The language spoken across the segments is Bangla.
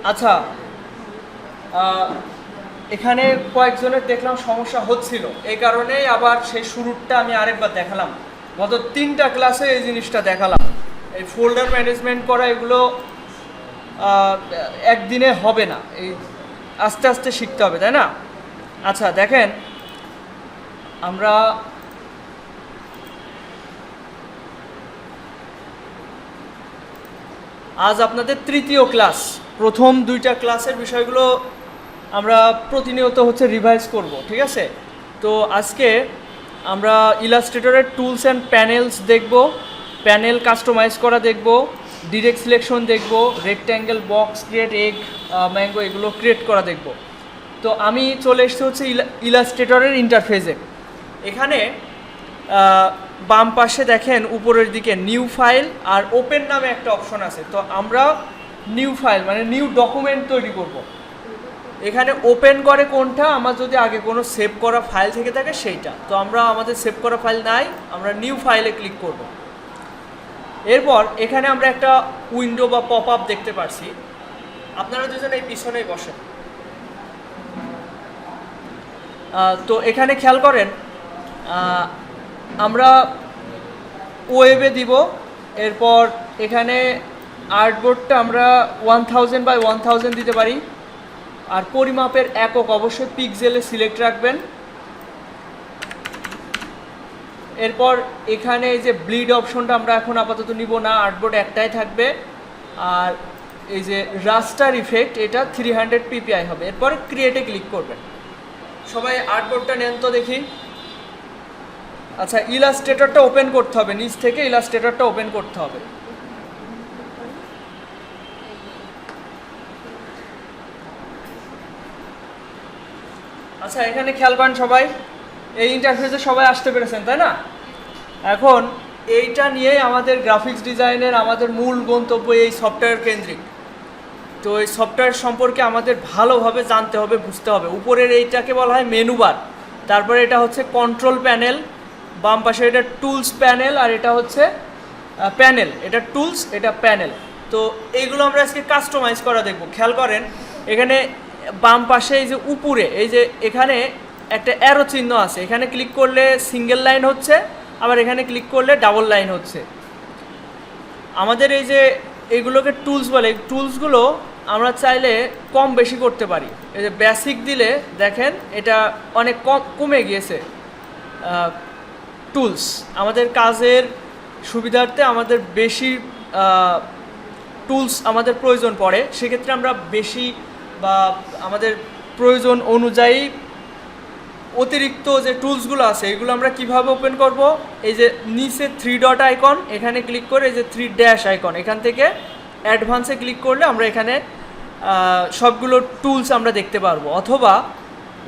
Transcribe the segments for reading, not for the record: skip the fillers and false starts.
আচ্ছা, এখানে কয়েকজনের দেখলাম সমস্যা হচ্ছিল, এই কারণেই আবার সেই শুরুটা আমি আরেকবার দেখালাম। গত 3টা ক্লাসে এই জিনিসটা দেখালাম। এই ফোল্ডার ম্যানেজমেন্ট করা এগুলো একদিনে হবে না, এই আস্তে আস্তে শিখতে হবে, তাই না? আচ্ছা দেখেন, আমরা আজ আপনাদের 3য় ক্লাস। প্রথম 2টা ক্লাসের বিষয়গুলো আমরা প্রতিনিয়ত হচ্ছে রিভাইজ করব, ঠিক আছে? তো আজকে আমরা ইলাস্ট্রেটরের টুলস অ্যান্ড প্যানেলস দেখব, প্যানেল কাস্টমাইজ করা দেখব, ডিরেক্ট সিলেকশন দেখব, rectangle, box create, egg, mango এগুলো ক্রিয়েট করা দেখব। তো আমি চলে এসেছি হচ্ছে ইলাস্ট্রেটরের ইন্টারফেসে। এখানে বাম পাশে দেখেন উপরের দিকে নিউ ফাইল আর ওপেন নামে একটা অপশন আছে। তো আমরা নিউ ফাইল মানে নিউ ডকুমেন্ট তৈরি করব। এখানে ওপেন করে কোনটা, আমার যদি আগে কোনো সেভ করা ফাইল থেকে থাকে সেইটা। তো আমরা আমাদের সেভ করা ফাইল নাই, আমরা নিউ ফাইলে ক্লিক করব। এরপর এখানে আমরা একটা উইন্ডো বা পপ আপ দেখতে পাচ্ছি। আপনারা দুজন এই পিছনেই বসেন। তো এখানে খেয়াল করেন, আমরা ওয়েবে দিব। এরপর এখানে আর্টবোর্ডটা আমরা 1000 বাই 1000 দিতে পারি। আর পরিমাপের একক অবশ্যই পিক্সেলে সিলেক্ট রাখবেন। এরপর এখানে এই যে ব্লিড অপশনটা আমরা এখন আপাতত নিব না, আর্টবোর্ড একটাই থাকবে। আর এই যে রাস্টার ইফেক্ট, এটা 300 ppi হবে। এরপর ক্রিয়েটে ক্লিক করবেন। সবাই আর্টবোর্ডটা নেন তো দেখি। আচ্ছা, ইলাস্ট্রেটরটা ওপেন করতে হবে, নিচ থেকে ইলাস্ট্রেটরটা ওপেন করতে হবে। আচ্ছা, এখানে খেয়াল করেন সবাই, এই ইন্টারফেসে সবাই আসতে পেরেছেন, তাই না? এখন এইটা নিয়েই আমাদের গ্রাফিক্স ডিজাইনের আমাদের মূল গন্তব্য এই সফটওয়্যার কেন্দ্রিক। তো এই সফটওয়্যার সম্পর্কে আমাদের ভালোভাবে জানতে হবে, বুঝতে হবে। উপরের এইটাকে বলা হয় মেনু বার, তারপরে এটা হচ্ছে কন্ট্রোল প্যানেল, বাম পাশে এটা টুলস প্যানেল, আর এটা হচ্ছে প্যানেল, এটা টুলস, এটা প্যানেল। তো এইগুলো আমরা আজকে কাস্টমাইজ করা দেখব। খেয়াল করেন এখানে বাম পাশে এই যে উপরে এই যে এখানে একটা অ্যারো চিহ্ন আছে, এখানে ক্লিক করলে সিঙ্গেল লাইন হচ্ছে, আবার এখানে ক্লিক করলে ডাবল লাইন হচ্ছে। আমাদের এই যে এইগুলোকে টুলস বলে, এই টুলসগুলো আমরা চাইলে কম বেশি করতে পারি। এই যে বেসিক দিলে দেখেন এটা অনেক কমে গিয়েছে। টুলস আমাদের কাজের সুবিধার্থে আমাদের বেশি টুলস আমাদের প্রয়োজন পড়ে, সেক্ষেত্রে আমরা বেশি বা আমাদের প্রয়োজন অনুযায়ী অতিরিক্ত যে টুলসগুলো আছে এগুলো আমরা কিভাবে ওপেন করব। এই যে নিচে 3 ডট আইকন, এখানে ক্লিক করে এই যে 3 ড্যাশ আইকন, এখান থেকে অ্যাডভান্সে ক্লিক করলে আমরা এখানে সবগুলো টুলস আমরা দেখতে পারবো। অথবা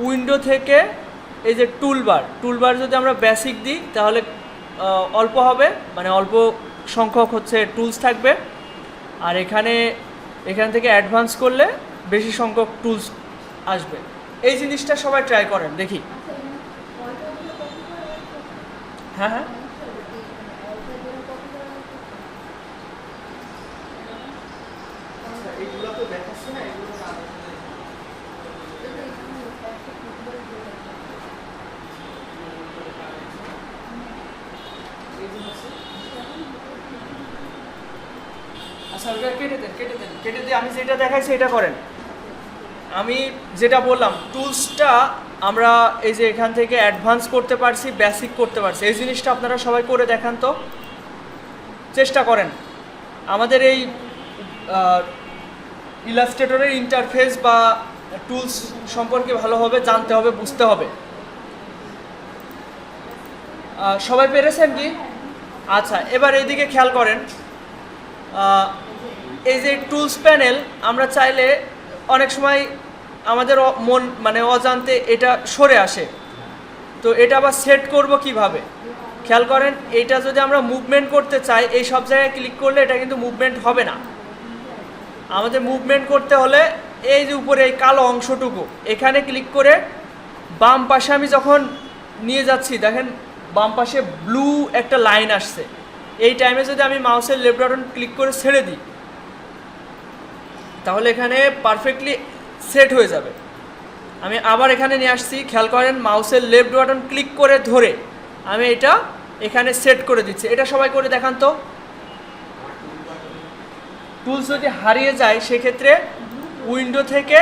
উইন্ডো থেকে এই যে টুলবার যদি আমরা বেসিক দিই তাহলে অল্প হবে, মানে অল্প সংখ্যক হচ্ছে টুলস থাকবে। আর এখান থেকে অ্যাডভান্স করলে বেশি সংখ্যক টুলস আসবে। এই জিনিসটা সবাই ট্রাই করেন দেখি। হ্যাঁ হ্যাঁ, এইগুলো তো দেখাচ্ছি না, এগুলো আচ্ছা ওটা কেটে দেন। আমি যেটা দেখাইছি এটা করেন। আমি যেটা বললাম টুলসটা আমরা এই যে এখান থেকে অ্যাডভান্স করতে পারছি, বেসিক করতে পারছি। এই জিনিসটা আপনারা সবাই করে দেখান তো, চেষ্টা করেন। আমাদের এই ইলাস্ট্রেটরের ইন্টারফেস বা টুলস সম্পর্কে ভালোভাবে জানতে হবে, বুঝতে হবে। সবাই পেরেছেন কি? আচ্ছা, এবার এইদিকে খেয়াল করেন, এই যে টুলস প্যানেল আমরা চাইলে অনেক সময় আমাদের মন মানে অজান্তে এটা সরে আসে। তো এটা আবার সেট করব কিভাবে? খেয়াল করেন, এটা যদি আমরা মুভমেন্ট করতে চাই এই সব জায়গায় ক্লিক করলে এটা কিন্তু মুভমেন্ট হবে না। আমাদের মুভমেন্ট করতে হলে এই যে উপরে এই কালো অংশটুকু এখানে ক্লিক করে বাম পাশে আমি যখন নিয়ে যাচ্ছি দেখেন বাম পাশে ব্লু একটা লাইন আসছে। এই টাইমে যদি আমি মাউসের লেফট বাটন ক্লিক করে ছেড়ে দিই তাহলে এখানে পারফেক্টলি সেট হয়ে যাবে। আমি আবার এখানে নিয়ে আসছি, খেয়াল করেন মাউসের লেফট বাটন ক্লিক করে ধরে আমি এটা এখানে সেট করে দিচ্ছি। এটা সবাই করে দেখান তো। টুলস যদি হারিয়ে যায় সেক্ষেত্রে উইন্ডো থেকে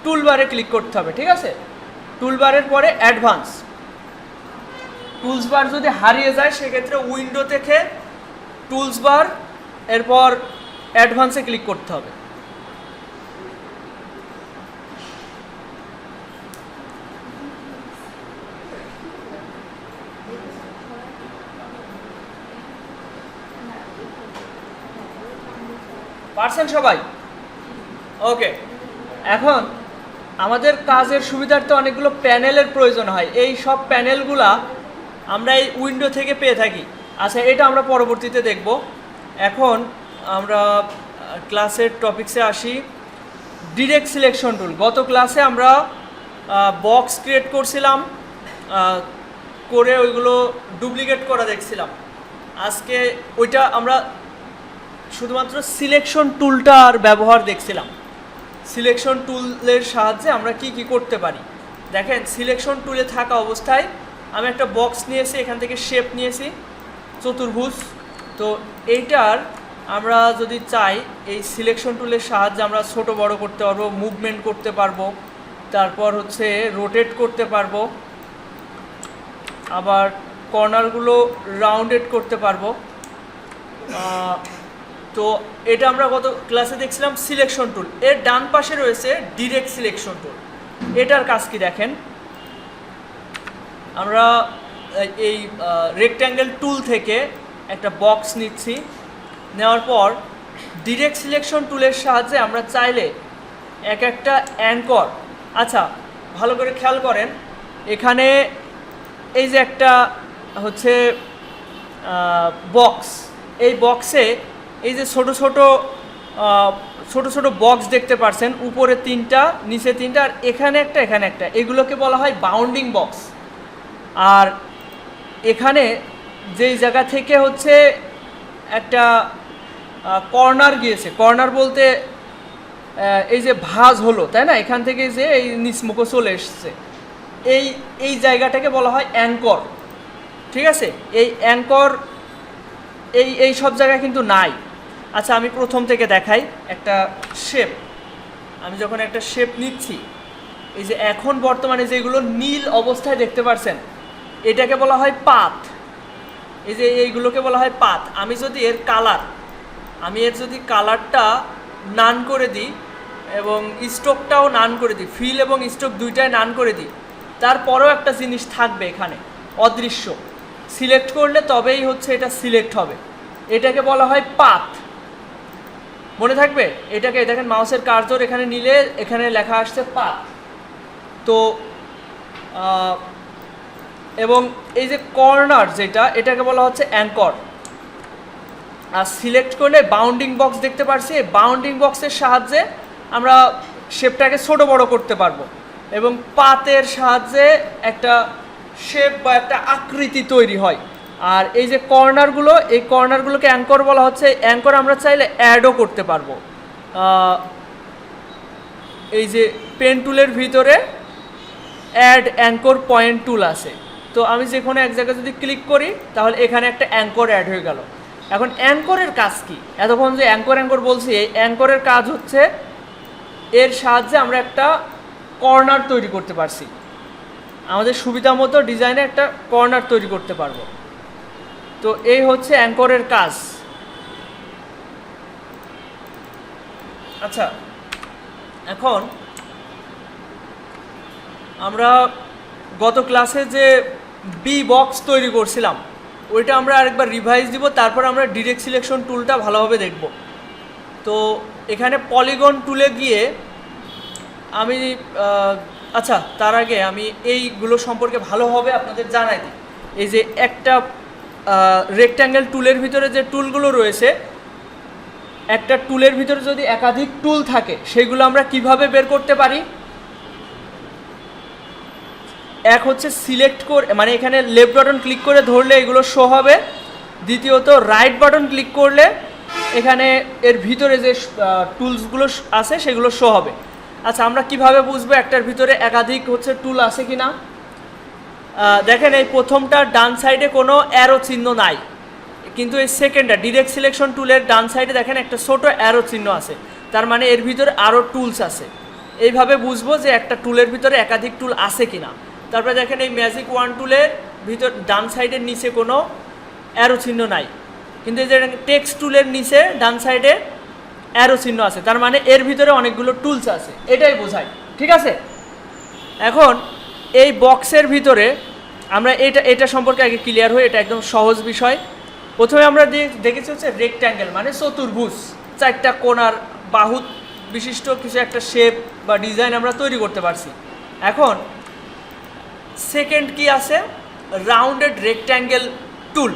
টুলবারে ক্লিক করতে হবে, ঠিক আছে? টুলবারের পরে অ্যাডভান্স। টুলস বার যদি হারিয়ে যায় সেক্ষেত্রে উইন্ডো থেকে টুলস বার, এরপর অ্যাডভান্সে ক্লিক করতে হবে। পারছেন সবাই? ওকে, এখন আমাদের কাজের সুবিধার্থে অনেকগুলো প্যানেলের প্রয়োজন হয়। এই সব প্যানেলগুলা আমরা এই উইন্ডো থেকে পেয়ে থাকি। আচ্ছা, এটা আমরা পরবর্তীতে দেখব। এখন আমরা ক্লাসের টপিকসে আসি। Direct selection tool. গত ক্লাসে আমরা বক্স ক্রিয়েট করছিলাম, করে ওইগুলো ডুপ্লিকেট করা দেখছিলাম। আজকে ওইটা আমরা শুধুমাত্র সিলেকশন টুলটার ব্যবহার দেখছিলাম। সিলেকশন টুলের সাহায্যে আমরা কি কি করতে পারি দেখেন। সিলেকশন টুলে থাকা অবস্থায় আমি একটা বক্স নিয়েছি, এখান থেকে শেপ নিয়েছি চতুর্ভুজ। তো এইটার আমরা যদি চাই এই সিলেকশন টুলের সাহায্যে আমরা ছোট বড় করতে পারবো, মুভমেন্ট করতে পারবো, তারপর হচ্ছে রোটেট করতে পারবো, আবার কর্নারগুলো রাউন্ডেড করতে পারবো। তো এটা আমরা গত ক্লাসে দেখছিলাম সিলেকশন টুল। এর ডান পাশে রয়েছে ডিরেক্ট সিলেকশন টুল। এটার কাজ কি দেখেন। আমরা এই রেক্ট্যাঙ্গেল টুল থেকে একটা বক্স নিচ্ছি, নেওয়ার পর ডিরেক্ট সিলেকশন টুলের সাহায্যে আমরা চাইলে এক একটা অ্যাঙ্কর, আচ্ছা ভালো করে খেয়াল করেন, এখানে এই যে একটা হচ্ছে বক্স, এই বক্সে এই যে ছোট ছোট বক্স দেখতে পাচ্ছেন, উপরে তিনটা নিচে তিনটা আর এখানে একটা, এগুলোকে বলা হয় বাউন্ডিং বক্স। আর এখানে যেই জায়গা থেকে হচ্ছে একটা কর্নার গিয়েছে, কর্নার বলতে এই যে ভাঁজ হলো, তাই না, এখান থেকে যে এই নিচমুখ চলে এসছে, এই জায়গাটাকে বলা হয় অ্যাঙ্কর, ঠিক আছে? এই অ্যাঙ্কর এই সব জায়গায় কিন্তু নাই। আচ্ছা, আমি প্রথম থেকে দেখাই একটা শেপ। আমি যখন একটা শেপ নিচ্ছি, এই যে এখন বর্তমানে যেগুলো নীল অবস্থায় দেখতে পাচ্ছেন, এটাকে বলা হয় পাত। এই যে এইগুলোকে বলা হয় পাত। আমি যদি এর যদি কালারটা নান করে দিই এবং স্ট্রোকটাও নান করে দিই, ফিল এবং স্ট্রোক দুইটাই নান করে দিই, তারপরেও একটা জিনিস থাকবে এখানে অদৃশ্য। সিলেক্ট করলে তবেই হচ্ছে এটা সিলেক্ট হবে। এটাকে বলা হয় পাত। মনে থাকবে এটাকে। দেখেন মাউসের কার্সর এখানে নিলে এখানে লেখা আসছে পাত। তো এবং এই যে কর্নার যেটা, এটাকে বলা হচ্ছে অ্যাঙ্কর। আর সিলেক্ট করলে বাউন্ডিং বক্স দেখতে পাচ্ছি, এই বাউন্ডিং বক্সের সাহায্যে আমরা শেপটাকে ছোট বড় করতে পারবো এবং পাতের সাহায্যে একটা শেপ বা একটা আকৃতি তৈরি হয়। আর এই যে কর্নারগুলো, এই কর্নারগুলোকে অ্যাঙ্কর বলা হচ্ছে। অ্যাঙ্কর আমরা চাইলে অ্যাডও করতে পারবো। এই যে পেন টুলের ভিতরে অ্যাড অ্যাঙ্কর পয়েন্ট টুল আছে। তো আমি যে কোনো এক জায়গায় যদি ক্লিক করি তাহলে এখানে একটা অ্যাঙ্কর অ্যাড হয়ে গেল। এখন অ্যাঙ্করের কাজ কি? এতক্ষণ যে অ্যাঙ্কর বলছি, এই অ্যাঙ্করের কাজ হচ্ছে এর সাহায্যে আমরা একটা কর্নার তৈরি করতে পারছি। আমাদের সুবিধা মতো ডিজাইনে একটা কর্নার তৈরি করতে পারবো। তো এই হচ্ছে অ্যাঙ্করের কাজ। আচ্ছা, এখন আমরা গত ক্লাসে যে বি বক্স তৈরি করছিলাম ওইটা আমরা আরেকবার রিভাইজ দিব, তারপর আমরা ডিরেক্ট সিলেকশন টুলটা ভালোভাবে দেখব। তো এখানে পলিগন টুলে গিয়ে আমি আচ্ছা, তার আগে আমি এইগুলো সম্পর্কে ভালোভাবে আপনাদের জানাই দিই। এই যে একটা রেক্ট্যাঙ্গেল টুলের ভিতরে যে টুলগুলো রয়েছে, একটা টুলের ভিতরে যদি একাধিক টুল থাকে সেগুলো আমরা কিভাবে বের করতে পারি? এক হচ্ছে সিলেক্ট করে, মানে এখানে লেফট বাটন ক্লিক করে ধরলে এগুলো শো হবে। দ্বিতীয়ত রাইট বাটন ক্লিক করলে এখানে এর ভিতরে যে টুলসগুলো আছে সেগুলো শো হবে। আচ্ছা, আমরা কিভাবে বুঝবো একটার ভিতরে একাধিক হচ্ছে টুল আছে কি না? দেখেন এই প্রথমটার ডান সাইডে কোনো অ্যারো চিহ্ন নাই, কিন্তু এই সেকেন্ডটা ডিরেক্ট সিলেকশন টুলের ডান সাইডে দেখেন একটা ছোট অ্যারো চিহ্ন আছে, তার মানে এর ভিতরে আরও টুলস আছে। এইভাবে বুঝবো যে একটা টুলের ভিতরে একাধিক টুল আছে কি না। তারপরে দেখেন এই ম্যাজিক ওয়ান টুলের ভিতর ডান সাইডের নিচে কোনো অ্যারো চিহ্ন নাই, কিন্তু এই যে টেক্সট টুলের নিচে ডান সাইডে অ্যারো চিহ্ন আছে, তার মানে এর ভিতরে অনেকগুলো টুলস আছে, এটাই বোঝায়। ঠিক আছে, এখন এই বক্সের ভিতরে আমরা এটা সম্পর্কে আগে ক্লিয়ার হই, এটা একদম সহজ বিষয়। প্রথমে আমরা দেখেছি হচ্ছে রেক্ট্যাঙ্গেল মানে চতুর্ভুজ, চারটা কোণার বাহু বিশিষ্ট কিছু একটা শেপ বা ডিজাইন আমরা তৈরি করতে পারছি। এখন সেকেন্ড কি আছে? রাউন্ডেড রেক্ট্যাঙ্গেল টুল।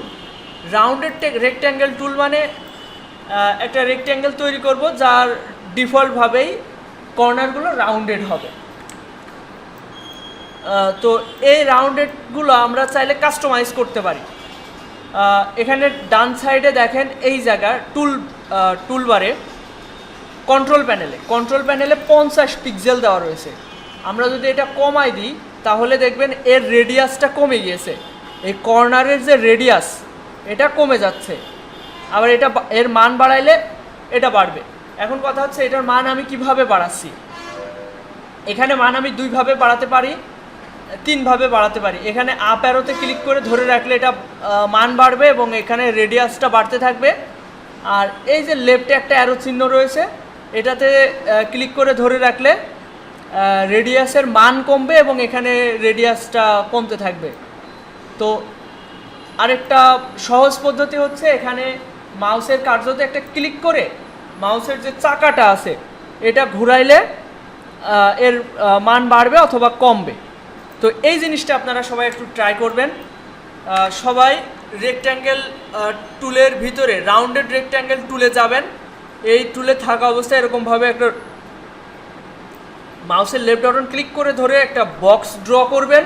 রাউন্ডেড রেক্ট্যাঙ্গেল টুল মানে একটা রেক্ট্যাঙ্গেল তৈরি করব যার ডিফল্টভাবেই কর্নারগুলো রাউন্ডেড হবে। তো এই রাউন্ডেডগুলো আমরা চাইলে কাস্টমাইজ করতে পারি। এখানে ডান সাইডে দেখেন এই জায়গা টুলবারে কন্ট্রোল প্যানেলে 50 পিক্সেল দেওয়া রয়েছে। আমরা যদি এটা কমাই দিই তাহলে দেখবেন এর রেডিয়াসটা কমে গিয়েছে, এই কর্নারের যে রেডিয়াস এটা কমে যাচ্ছে, আবার এটা এর মান বাড়াইলে এটা বাড়বে। এখন কথা হচ্ছে এটার মান আমি কিভাবে বাড়াচ্ছি। এখানে মান আমি দুইভাবে বাড়াতে পারি, তিনভাবে বাড়াতে পারি। এখানে আপ অ্যারোতে ক্লিক করে ধরে রাখলে এটা মান বাড়বে এবং এখানে রেডিয়াসটা বাড়তে থাকবে। আর এই যে লেফটে একটা অ্যারো চিহ্ন রয়েছে, এটাতে ক্লিক করে ধরে রাখলে রেডিয়াসের মান কমবে এবং এখানে রেডিয়াসটা কমতে থাকবে। তো আরেকটা সহজ পদ্ধতি হচ্ছে এখানে মাউসের কার্যতে একটা ক্লিক করে মাউসের যে চাকাটা আছে এটা ঘুরাইলে এর মান বাড়বে অথবা কমবে। তো এই জিনিসটা আপনারা সবাই একটু ট্রাই করবেন। সবাই রেক্ট্যাঙ্গেল টুলের ভিতরে রাউন্ডেড রেক্ট্যাঙ্গেল টুলে যাবেন। এই টুলে থাকা অবস্থায় এরকমভাবে একটা মাউসের লেফট বাটন ক্লিক করে ধরে একটা বক্স ড্র করবেন।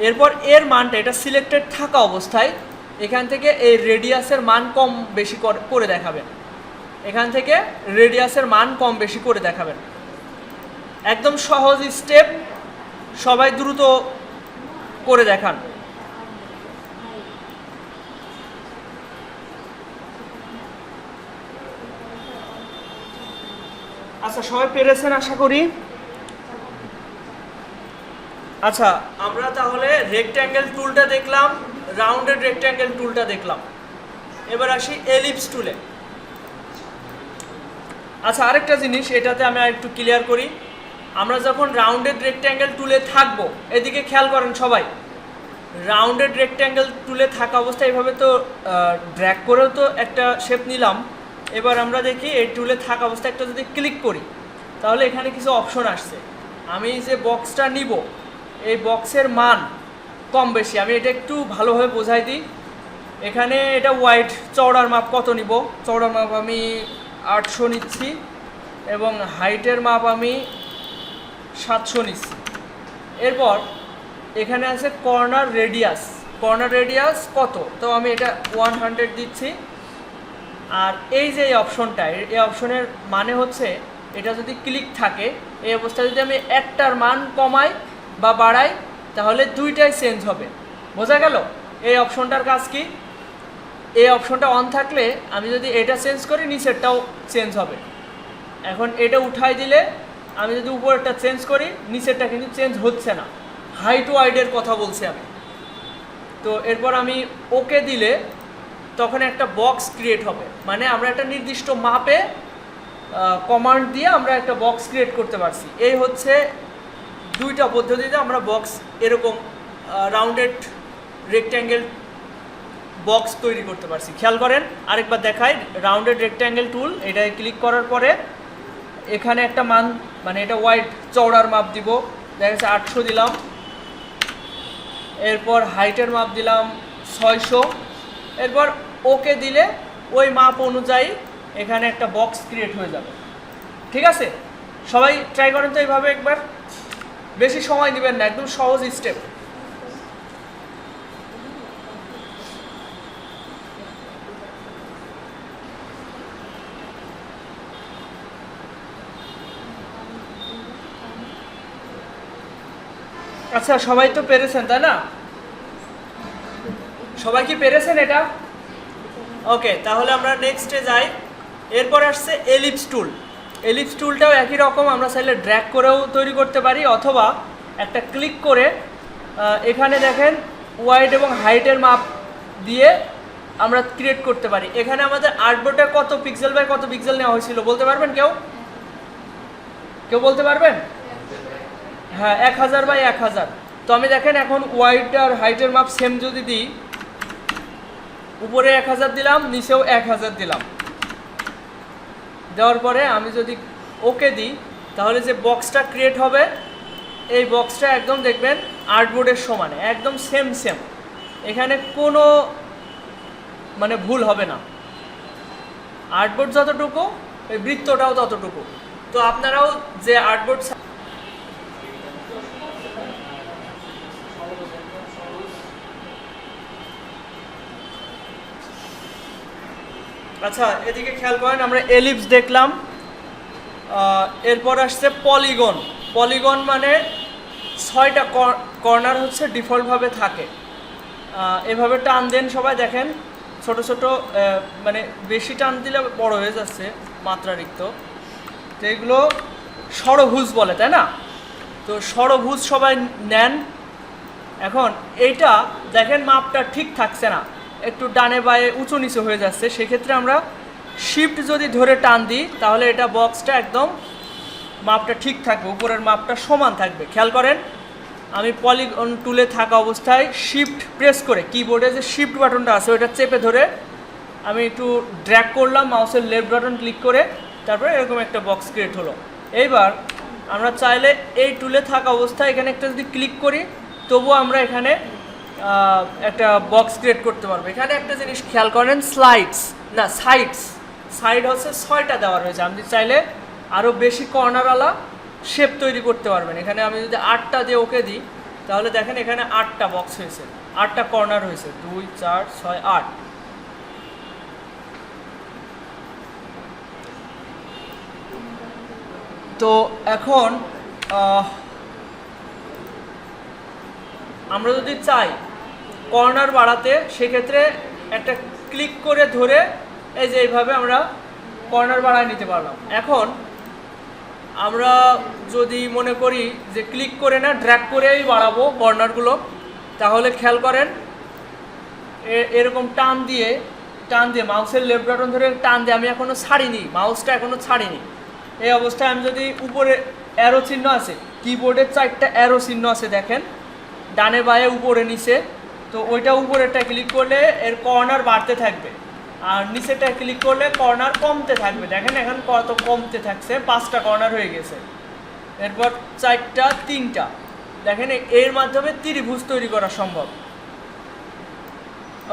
এরপর এর মানটা এটা সিলেক্টেড থাকা অবস্থায় এখান থেকে এই রেডিয়াসের মান কম বেশি করে দেখাবেন। এখান থেকে রেডিয়াসের মান কম বেশি করে দেখাবেন। একদম সহজ স্টেপ, সবাই দ্রুত করে দেখান। আচ্ছা, সবাই পেরেছেন আশা করি। আচ্ছা, আমরা তাহলে রেক্ট্যাঙ্গেল টুলটা দেখলাম, রাউন্ডেড রেক্ট্যাঙ্গেল টুলটা দেখলাম। এবার আসি এলিপস টুলে। আচ্ছা, আরেকটা জিনিস এটাতে আমি একটু ক্লিয়ার করি। আমরা যখন রাউন্ডেড রেক্ট্যাঙ্গেল টুলে থাকবো, এদিকে খেয়াল করেন সবাই, রাউন্ডেড রেক্ট্যাঙ্গেল টুলে থাকা অবস্থায় এভাবে তো ড্র্যাগ করেও তো একটা শেপ নিলাম। এবার আমরা দেখি এই টুলে থাকা অবস্থায় একটা যদি ক্লিক করি তাহলে এখানে কিছু অপশন আসছে। আমি যে বক্সটা নিব এই বক্সের মান কম বেশি আমি এটা একটু ভালোভাবে বোঝাই দিই। এখানে এটা ওয়াইড চওড়ার মাপ কত নিব? চওড়ার মাপ আমি 800 নিচ্ছি এবং হাইটের মাপ আমি 700 নিচ্ছি। এরপর এখানে আছে কর্নার রেডিয়াস কত, তো আমি এটা 100 দিচ্ছি। আর এই যে অপশনটা, এই অপশনের মানে হচ্ছে এটা যদি ক্লিক থাকে এই অবস্থায় যদি আমি একটার মান কমাই বা বাড়াই তাহলে দুইটাই চেঞ্জ হবে। বোঝা গেল এই অপশনটার কাজ কি? এই অপশনটা অন থাকলে আমি যদি এটা চেঞ্জ করি নিচেরটাও চেঞ্জ হবে। এখন এটা উঠাই দিলে আমি যদি উপরেরটা চেঞ্জ করি নিচেরটা কিন্তু চেঞ্জ হচ্ছে না। হাইট ওয়াইডের কথা বলছি আমি। তো এরপর আমি ওকে দিলে তখন একটা বক্স ক্রিয়েট হবে, মানে আমরা একটা নির্দিষ্ট মাপে কমান্ড দিয়ে আমরা একটা বক্স ক্রিয়েট করতে পারছি। এই হচ্ছে দুইটা পদ্ধতিতে আমরা বক্স এরকম রাউন্ডেড রেক্ট্যাঙ্গেল বক্স তৈরি করতে পারছি। খেয়াল করেন, আরেকবার দেখাই। রাউন্ডেড রেক্ট্যাঙ্গেল টুল, এটায় ক্লিক করার পরে এখানে একটা মান, মানে এটা ওয়াইড চওড়ার মাপ দিব, দেখা যাচ্ছে 800 দিলাম। এরপর হাইটের মাপ দিলাম 600। এরপর ওকে দিলে ওই মাপ অনুযায়ী এখানে একটা বক্স ক্রিয়েট হয়ে যাবে। ঠিক আছে, সবাই ট্রাই করেন তো এইভাবে একবার, বেশি সময় নেবেন না, একদম সহজ স্টেপ। আচ্ছা, সবাই তো পেরেছেন তাই না? সবাই কি পেরেছেন এটা? ওকে, তাহলে আমরা নেক্সটে যাই। এরপর আসছে এলিপস টুল। এলিপস টুলটাও একই রকম, আমরা চাইলে ড্র্যাগ করেও তৈরি করতে পারি, অথবা একটা ক্লিক করে এখানে দেখেন ওয়াইড এবং হাইটের মাপ দিয়ে আমরা ক্রিয়েট করতে পারি। এখানে আমাদের আর্টবোর্ডে কত পিক্সেল বাই কত পিক্সেল নেওয়া হয়েছিল বলতে পারবেন কেউ? কেউ বলতে পারবেন? হ্যাঁ, 1000 বাই 1000। তো আমি দেখেন এখন ওয়াইড আর হাইটের মাপ সেম যদি দিই, উপরে 1000 দিলাম, নিচেও 1000 দিলাম, দেওয়ার পরে আমি যদি ওকে দিই, তাহলে যে বক্সটা ক্রিয়েট হবে এই বক্সটা একদম দেখবেন আর্টবোর্ডের সমানে, একদম সেম সেম। এখানে কোনো মানে ভুল হবে না। আর্টবোর্ড যতটুকু, এই বৃত্তটাও ততটুকু। তো আপনারাও যে আর্টবোর্ড, আচ্ছা এদিকে খেয়াল করেন, আমরা এলিপস দেখলাম, এরপর আসছে পলিগন। পলিগন মানে 6টা কর্নার হচ্ছে ডিফল্টভাবে থাকে। এভাবে টান দেন সবাই, দেখেন ছোট ছোট, মানে বেশি টান দিলে বড় হয়ে যাচ্ছে মাত্রারিক্ত। তো এগুলো ষড়ভুজ বলে তাই না? তো ষড়ভুজ সবাই নেন। এখন এইটা দেখেন মাপটা ঠিক থাকছে না, একটু ডানে বায়ে উঁচু নিচু হয়ে যাচ্ছে। সেক্ষেত্রে আমরা শিফট যদি ধরে টান দিই, তাহলে এটা বক্সটা একদম মাপটা ঠিক থাকবে, উপরের মাপটা সমান থাকবে। খেয়াল করেন, আমি পলিগন টুলে থাকা অবস্থায় শিফট প্রেস করে, কিবোর্ডে যে শিফট বাটনটা আছে ওটা চেপে ধরে আমি একটু ড্র্যাগ করলাম, মাউসের লেফট বাটন ক্লিক করে, তারপরে এরকম একটা বক্স ক্রিয়েট হলো। এইবার আমরা চাইলে এই টুলে থাকা অবস্থায় এখানে একটা যদি ক্লিক করি, তবুও আমরা এখানে একটা বক্স ক্রিয়েট করতে পারবো। এখানে একটা জিনিস খেয়াল করেন, স্লাইডস না সাইডস, সাইড হচ্ছে 6টা দেওয়া রয়েছে। আপনি চাইলে আরও বেশি কর্নারওয়ালা শেপ তৈরি করতে পারবেন। এখানে আমি যদি 8টা দিয়ে ওকে দিই, তাহলে দেখেন এখানে 8টা বক্স হয়েছে, 8টা কর্নার হয়েছে, 2 4 6 8। তো এখন আমরা যদি চাই কর্নার বাড়াতে, সেক্ষেত্রে একটা ক্লিক করে ধরে এই যে এইভাবে আমরা কর্নার বাড়ায় নিতে পারলাম। এখন আমরা যদি মনে করি যে ক্লিক করে না ড্র্যাগ করেই বাড়াবো কর্নারগুলো, তাহলে খেয়াল করেন এরকম টান দিয়ে মাউসের লেফট বাটন ধরে টান দিয়ে, আমি এখনও ছাড়িনি, মাউসটা এখনও ছাড়িনি, এই অবস্থায় আমি যদি উপরে অ্যারো চিহ্ন আছে, কিবোর্ডের 4টা অ্যারো চিহ্ন আছে দেখেন, ডানে বায়ে উপরে নিচে, তো ওইটা উপরেরটা ক্লিক করলে এর কর্নার বাড়তে থাকবে, আর নিচেটা ক্লিক করলে কর্নার কমতে থাকবে। দেখেন এখন কত কমতে থাকছে, 5টা কর্নার হয়ে গেছে, এরপর 4টা 3টা। দেখেন এর মাধ্যমে ত্রিভুজ তৈরি করা সম্ভব।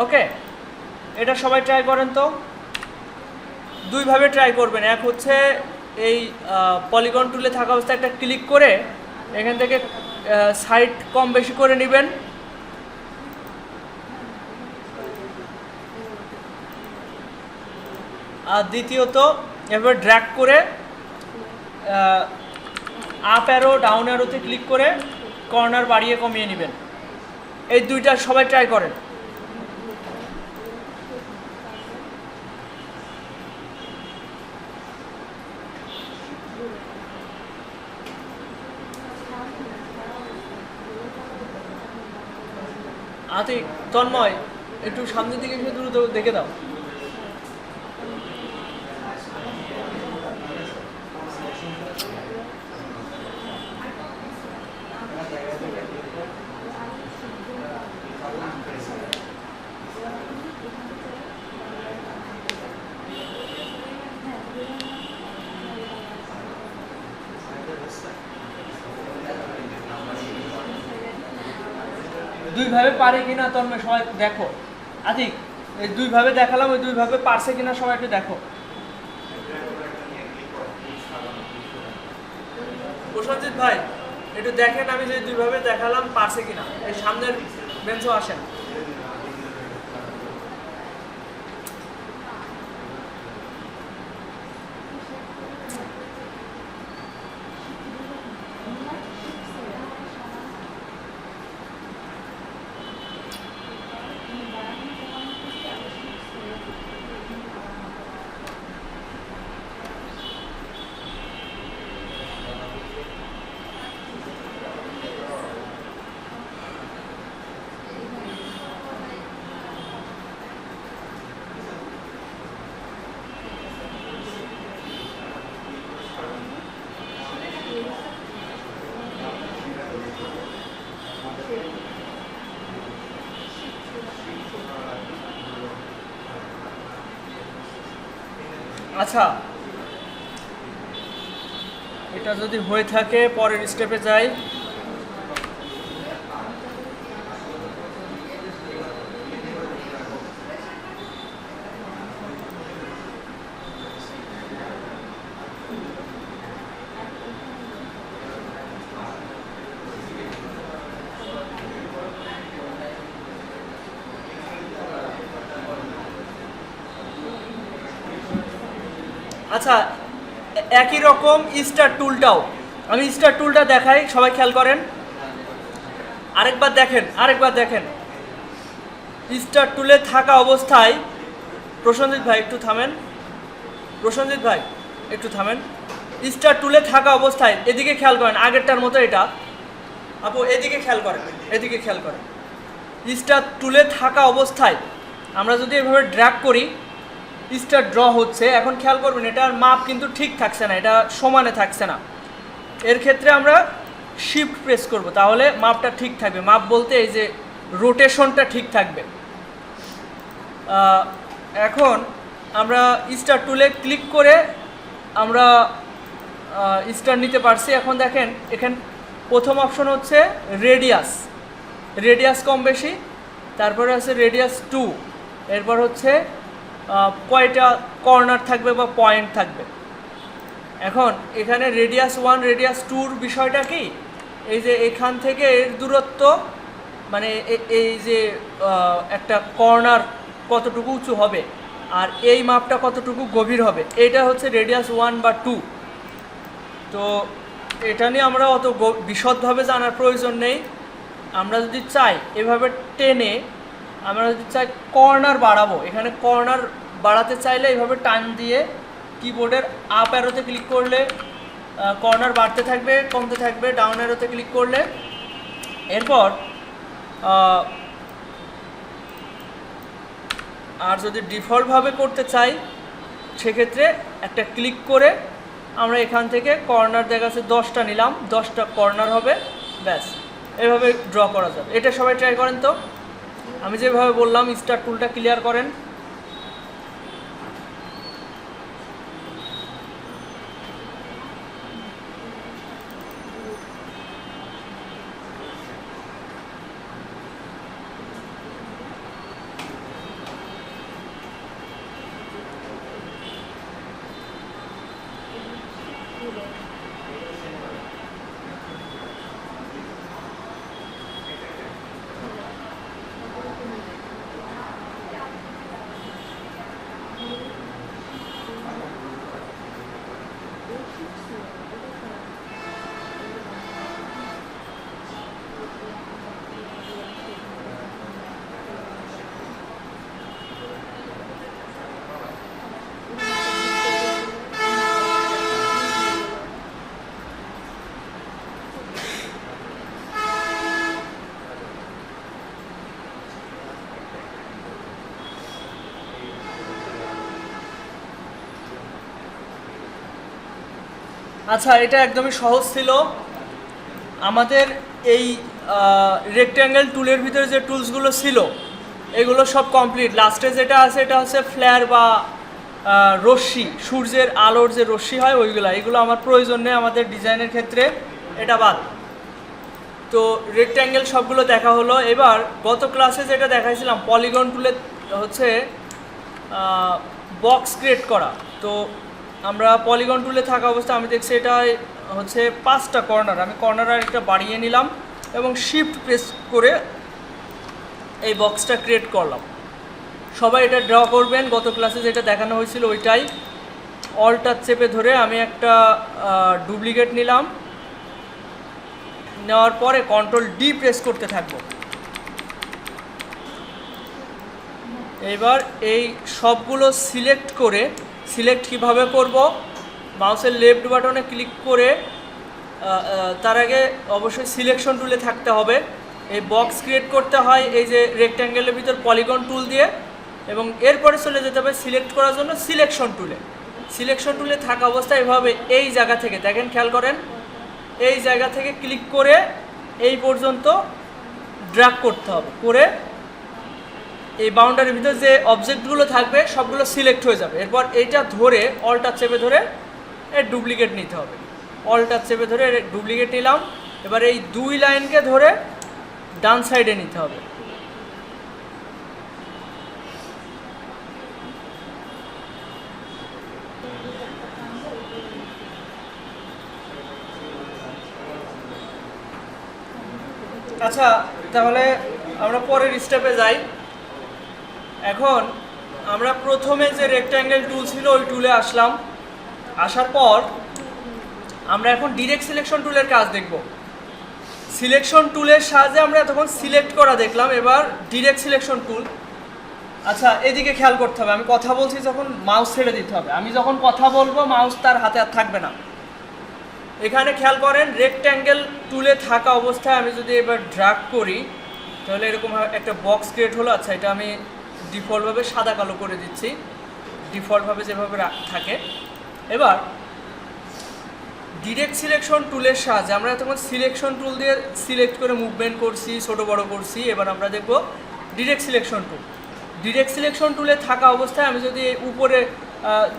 ওকে, এটা সবাই ট্রাই করেন তো। দুইভাবে ট্রাই করবেন, এক হচ্ছে এই পলিগন টুলে থাকা অবস্থায় একটা ক্লিক করে এখান থেকে সাইড কম বেশি করে নেবেন, আর দ্বিতীয়ত এবার ড্র্যাগ করে আপ অ্যারো ডাউন অ্যারোতে ক্লিক করে কর্নার বাড়িয়ে কমিয়ে নেবেন। এই দুইটা সবাই ট্রাই করেন। আতিক, তন্ময়, একটু সামনের দিকে এসে দ্রুত দেখে দাও। দুইভাবে পারে কিনা তন্ময় সবাই দেখো। আতিক, এই দুইভাবে দেখালাম, ওই দুইভাবে পারছে কিনা সবাই একটু দেখো। প্রসঞ্জিৎ ভাই একটু দেখেন, আমি যে দুইভাবে দেখালাম পারছে কিনা। এই সামনের বেঞ্চও আসেন। আচ্ছা, এটা যদি হয়ে থাকে পরের স্টেপে যাই। আচ্ছা, একই রকম স্টার টুলটাও, আমি স্টার টুলটা দেখাই, সবাই খেয়াল করেন। আরেকবার দেখেন স্টার টুলে থাকা অবস্থায়, প্রসেনজিৎ ভাই একটু থামেন। স্টার টুলে থাকা অবস্থায় এদিকে খেয়াল করেন, আগেরটার মতো এটা আপু, এদিকে খেয়াল করেন। স্টার টুলে থাকা অবস্থায় আমরা যদি এভাবে ড্র্যাগ করি, স্টার ড্র হচ্ছে। এখন খেয়াল করবেন এটার মাপ কিন্তু ঠিক থাকছে না, এটা সমানে থাকছে না। এর ক্ষেত্রে আমরা শিফট প্রেস করব, তাহলে মাপটা ঠিক থাকবে। মাপ বলতে এই যে রোটেশনটা ঠিক থাকবে। এখন আমরা স্টার টুলে ক্লিক করে আমরা স্টার নিতে পারছি। এখন দেখেন এখানে প্রথম অপশন হচ্ছে রেডিয়াস কম বেশি, তারপরে আছে রেডিয়াস 2, এরপর হচ্ছে কয়টা কর্নার থাকবে বা পয়েন্ট থাকবে। এখন এখানে রেডিয়াস 1 রেডিয়াস 2-র বিষয়টা কি, এই যে এখান থেকে এর দূরত্ব, মানে এই যে একটা কর্নার কতটুকু উঁচু হবে আর এই মাপটা কতটুকু গভীর হবে, এটা হচ্ছে রেডিয়াস 1 বা 2। তো এটা নিয়ে আমরা অত বিশদভাবে জানার প্রয়োজন নেই। আমরা যদি চাই এভাবে টেনে, আমরা যদি চাই কর্নার বাড়াবো, এখানে কর্নার বাড়াতে চাইলে এইভাবে টান দিয়ে কিবোর্ডের আপ অ্যারোতে ক্লিক করলে কর্নার বাড়তে থাকবে, কমতে থাকবে, ডাউন অ্যারোতে ক্লিক করলে। এরপর আর যদি ডিফল্টভাবে করতে চাই, সেক্ষেত্রে একটা ক্লিক করে আমরা এখান থেকে কর্নার দেখা যাচ্ছে 10টা নিলাম, 10টা কর্নার হবে, ব্যাস এভাবে ড্র করা যাবে। এটা সবাই ট্রাই করেন তো। আমি যেভাবে বললাম স্টার টুলটা ক্লিয়ার করেন। আচ্ছা, এটা একদমই সহজ ছিল। আমাদের এই রেক্ট্যাঙ্গেল টুলের ভিতরে যে টুলসগুলো ছিল এগুলো সব কমপ্লিট। লাস্টে যেটা আছে এটা হচ্ছে ফ্লেয়ার বা রশ্মি, সূর্যের আলোর যে রশ্মি হয় ওইগুলো, এগুলো আমার প্রয়োজন নেই আমাদের ডিজাইনের ক্ষেত্রে, এটা বাদ। তো রেক্ট্যাঙ্গেল সবগুলো দেখা হলো। এবার গত ক্লাসে যেটা দেখাইছিলাম পলিগন টুলে হচ্ছে বক্স ক্রিয়েট করা। তো আমরা পলিগন টুলে থাকা অবস্থা আমি দেখছি এটা হচ্ছে 5টা কর্নার, আমি কর্নার আর একটা বাড়িয়ে নিলাম এবং শিফট প্রেস করে এই বক্সটা ক্রিয়েট করলাম। সবাই এটা ড্র করবেন, গত ক্লাসে যেটা দেখানো হয়েছিল ওইটাই। অল্টার চেপে ধরে আমি একটা ডুপ্লিকেট নিলাম, নেওয়ার পরে কন্ট্রোল ডি প্রেস করতে থাকবো। এবার এই সবগুলো সিলেক্ট করে, সিলেক্ট কিভাবে করব, মাউসের লেফট বাটনে ক্লিক করে তার আগে অবশ্যই সিলেকশন টুলে থাকতে হবে। এই বক্স ক্রিয়েট করতে হয় এই যে রেক্ট্যাঙ্গেলের ভিতর পলিগন টুল দিয়ে, এবং এরপরে চলে যেতে হবে সিলেক্ট করার জন্য সিলেকশন টুলে। সিলেকশন টুলে থাকা অবস্থায় এভাবে এই জায়গা থেকে দেখেন, খেয়াল করেন, এই জায়গা থেকে ক্লিক করে এই পর্যন্ত ড্র্যাগ করতে হবে, করে এই বাউন্ডারির ভিতরে যে অবজেক্টগুলো থাকবে সবগুলো সিলেক্ট হয়ে যাবে। এরপর এইটা ধরে অলটা চেপে ধরে এর ডুপ্লিকেট নিতে হবে। অলটা চেপে ধরে ডুপ্লিকেট নিলাম। এবার এই দুই লাইনকে ধরে ডান সাইডে নিতে হবে। আচ্ছা, তাহলে আমরা পরের স্টেপে যাই। এখন আমরা প্রথমে যে রেক্ট্যাঙ্গেল টুল ছিল ওই টুলে আসলাম। আসার পর আমরা এখন ডিরেক্ট সিলেকশন টুলের কাজ দেখব। সিলেকশন টুলের সাহায্যে আমরা তখন সিলেক্ট করা দেখলাম, এবার ডিরেক্ট সিলেকশন টুল। আচ্ছা, এদিকে খেয়াল করতে হবে, আমি কথা বলছি যখন মাউস ছেড়ে দিতে হবে। আমি যখন কথা বলবো মাউস তার হাতে আর থাকবে না। এখানে খেয়াল করেন, রেক্ট্যাঙ্গেল টুলে থাকা অবস্থায় আমি যদি এবার ড্র্যাগ করি তাহলে এরকম একটা বক্স ক্রিয়েট হলো। আচ্ছা, এটা আমি ডিফল্টভাবে সাদা কালো করে দিচ্ছি, ডিফল্টভাবে যেভাবে থাকে। এবার ডিরেক্ট সিলেকশন টুলের সাহায্যে আমরা তখন সিলেকশন টুল দিয়ে সিলেক্ট করে মুভমেন্ট করছি, ছোটো বড়ো করছি। এবার আমরা দেখব direct selection tool. Direct selection টুলে থাকা অবস্থায় আমি যদি উপরে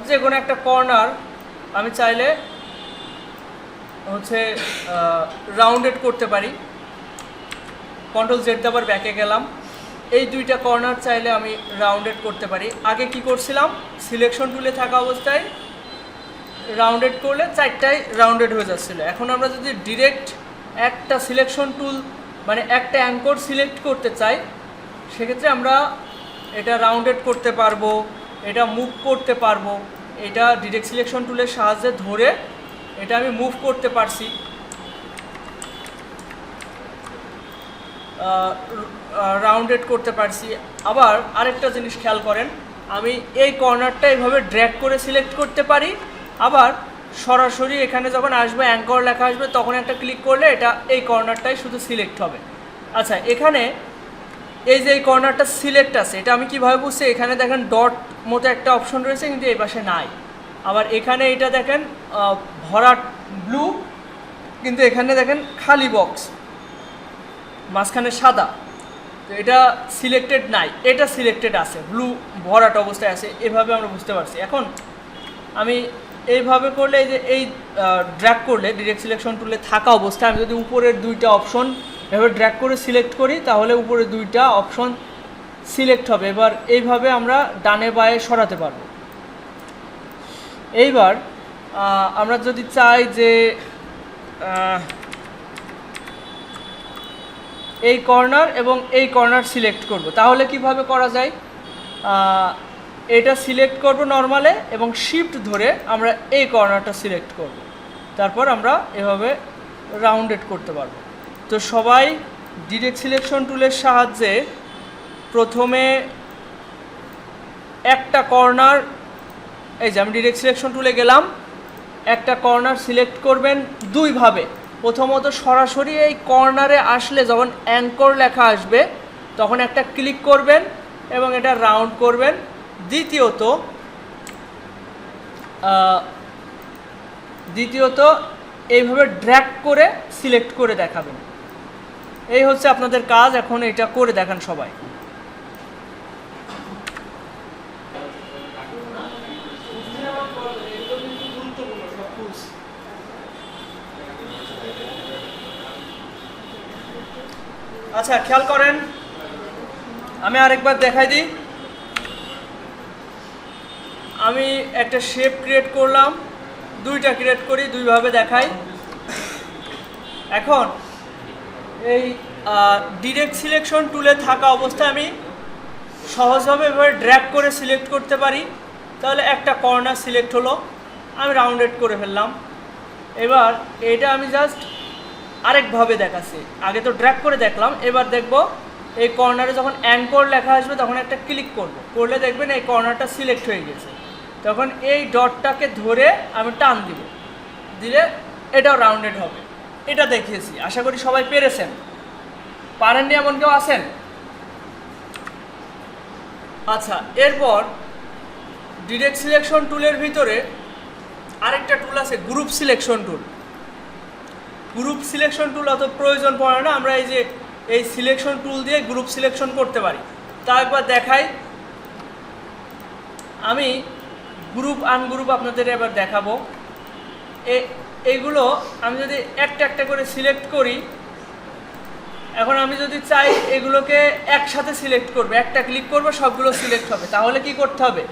যে কোনো একটা কর্নার আমি চাইলে হচ্ছে রাউন্ডেড করতে পারি। কন্ট্রোল জেড দাবার ব্যাকে গেলাম। এই দুইটা কর্নার চাইলে আমি রাউন্ডেড করতে পারি। আগে কি করছিলাম, সিলেকশন টুলে থাকা অবস্থায় রাউন্ডেড করলে চারটায় রাউন্ডেড হয়ে যাচ্ছিল। এখন আমরা যদি ডিরেক্ট একটা সিলেকশন টুল মানে একটা অ্যাঙ্কর সিলেক্ট করতে চাই, সেক্ষেত্রে আমরা এটা রাউন্ডেড করতে পারবো, এটা মুভ করতে পারবো। এটা ডিরেক্ট সিলেকশন টুলের সাহায্যে ধরে এটা আমি মুভ করতে পারছি, রাউন্ডেড করতে পারছি। আবার আরেকটা জিনিস খেয়াল করেন, আমি এই কর্নারটা এইভাবে ড্র্যাগ করে সিলেক্ট করতে পারি। আবার সরাসরি এখানে যখন আসবে অ্যাঙ্কর লেখা আসবে তখন একটা ক্লিক করলে এটা এই কর্নারটাই শুধু সিলেক্ট হবে। আচ্ছা, এখানে এই যে এই কর্নারটা সিলেক্ট আছে, এটা আমি কীভাবে বুঝছি, এখানে দেখেন ডট মতো একটা অপশন রয়েছে কিন্তু এই পাশে নাই। আবার এখানে এটা দেখেন ভরাট ব্লু, কিন্তু এখানে দেখেন খালি বক্স, মাঝখানে সাদা। তো এটা সিলেক্টেড নাই, এটা সিলেক্টেড আছে, ব্লু ভরাট অবস্থায় আছে। এভাবে আমরা বুঝতে পারছি। এখন আমি এইভাবে করলে এই যে এই ড্র্যাগ করলে ডিরেক্ট সিলেকশন টুলে থাকা অবস্থায় আমি যদি উপরের দুইটা অপশন এভাবে ড্র্যাগ করে সিলেক্ট করি তাহলে উপরে দুইটা অপশন সিলেক্ট হবে। এবার এইভাবে আমরা ডানে বায়ে সরাতে পারবো। এইবার আমরা যদি চাই যে এই কর্নার এবং এই কর্নার সিলেক্ট করব, তাহলে কিভাবে করা যায়, এটা সিলেক্ট করব নরমালে এবং শিফট ধরে আমরা এই কর্নারটা সিলেক্ট করব, তারপর আমরা এভাবে রাউন্ডেড করতে পারবো। তো সবাই ডিরেক্ট সিলেকশন টুলের সাহায্যে প্রথমে একটা কর্নার, এই যে আমি ডিরেক্ট সিলেকশন টুলে গেলাম, একটা কর্নার সিলেক্ট করবেন দুইভাবে। প্রথমত সরাসরি এই কর্নারে আসলে যখন অ্যাঙ্কর লেখা আসবে তখন একটা ক্লিক করবেন এবং এটা রাউন্ড করবেন। দ্বিতীয়ত এইভাবে ড্র্যাগ করে সিলেক্ট করে দেখাবেন। এই হচ্ছে আপনাদের কাজ, এখন এটা করে দেখান সবাই। আচ্ছা, খেয়াল করেন, আমি আরেকবার দেখাই দিই। আমি একটা শেপ ক্রিয়েট করলাম, দুইটা ক্রিয়েট করি, দুইভাবে দেখাই। এখন এই ডিরেক্ট সিলেকশন টুলে থাকা অবস্থায় আমি সহজভাবে এভাবে ড্র্যাগ করে সিলেক্ট করতে পারি। তাহলে একটা কর্নার সিলেক্ট হলো, আমি রাউন্ডেড করে ফেললাম। এবার এটা আমি জাস্ট আরেকভাবে দেখাচ্ছি, আগে তো ড্র্যাগ করে দেখলাম, এবার দেখব এই কর্নারে যখন অ্যাঙ্কর লেখা আসবে তখন একটা ক্লিক করব, করলে দেখবেন এই কর্নারটা সিলেক্ট হয়ে গেছে। তখন এই ডটটাকে ধরে আমি টান দিব, দিলে এটাও রাউন্ডেড হবে। এটা দেখিয়েছি, আশা করি সবাই পেরেছেন। পারেননি এমন কেউ আছেন? আচ্ছা, এরপর ডিরেক্ট সিলেকশন টুলের ভিতরে আরেকটা টুল আছে, group selection tool. Group selection tool অত প্রয়োজন পড়ে না, আমরা এই যে এই সিলেকশন টুল দিয়ে গ্রুপ সিলেকশন করতে পারি। তা একবার দেখাই। আমি গ্রুপ আনগ্রুপ আপনাদের এবার দেখাবো। এইগুলো আমি যদি একটা একটা করে সিলেক্ট করি, এখন আমি যদি চাই এগুলোকে একসাথে সিলেক্ট করবে, একটা ক্লিক করবো সবগুলো সিলেক্ট হবে, তাহলে কি করতে হবে?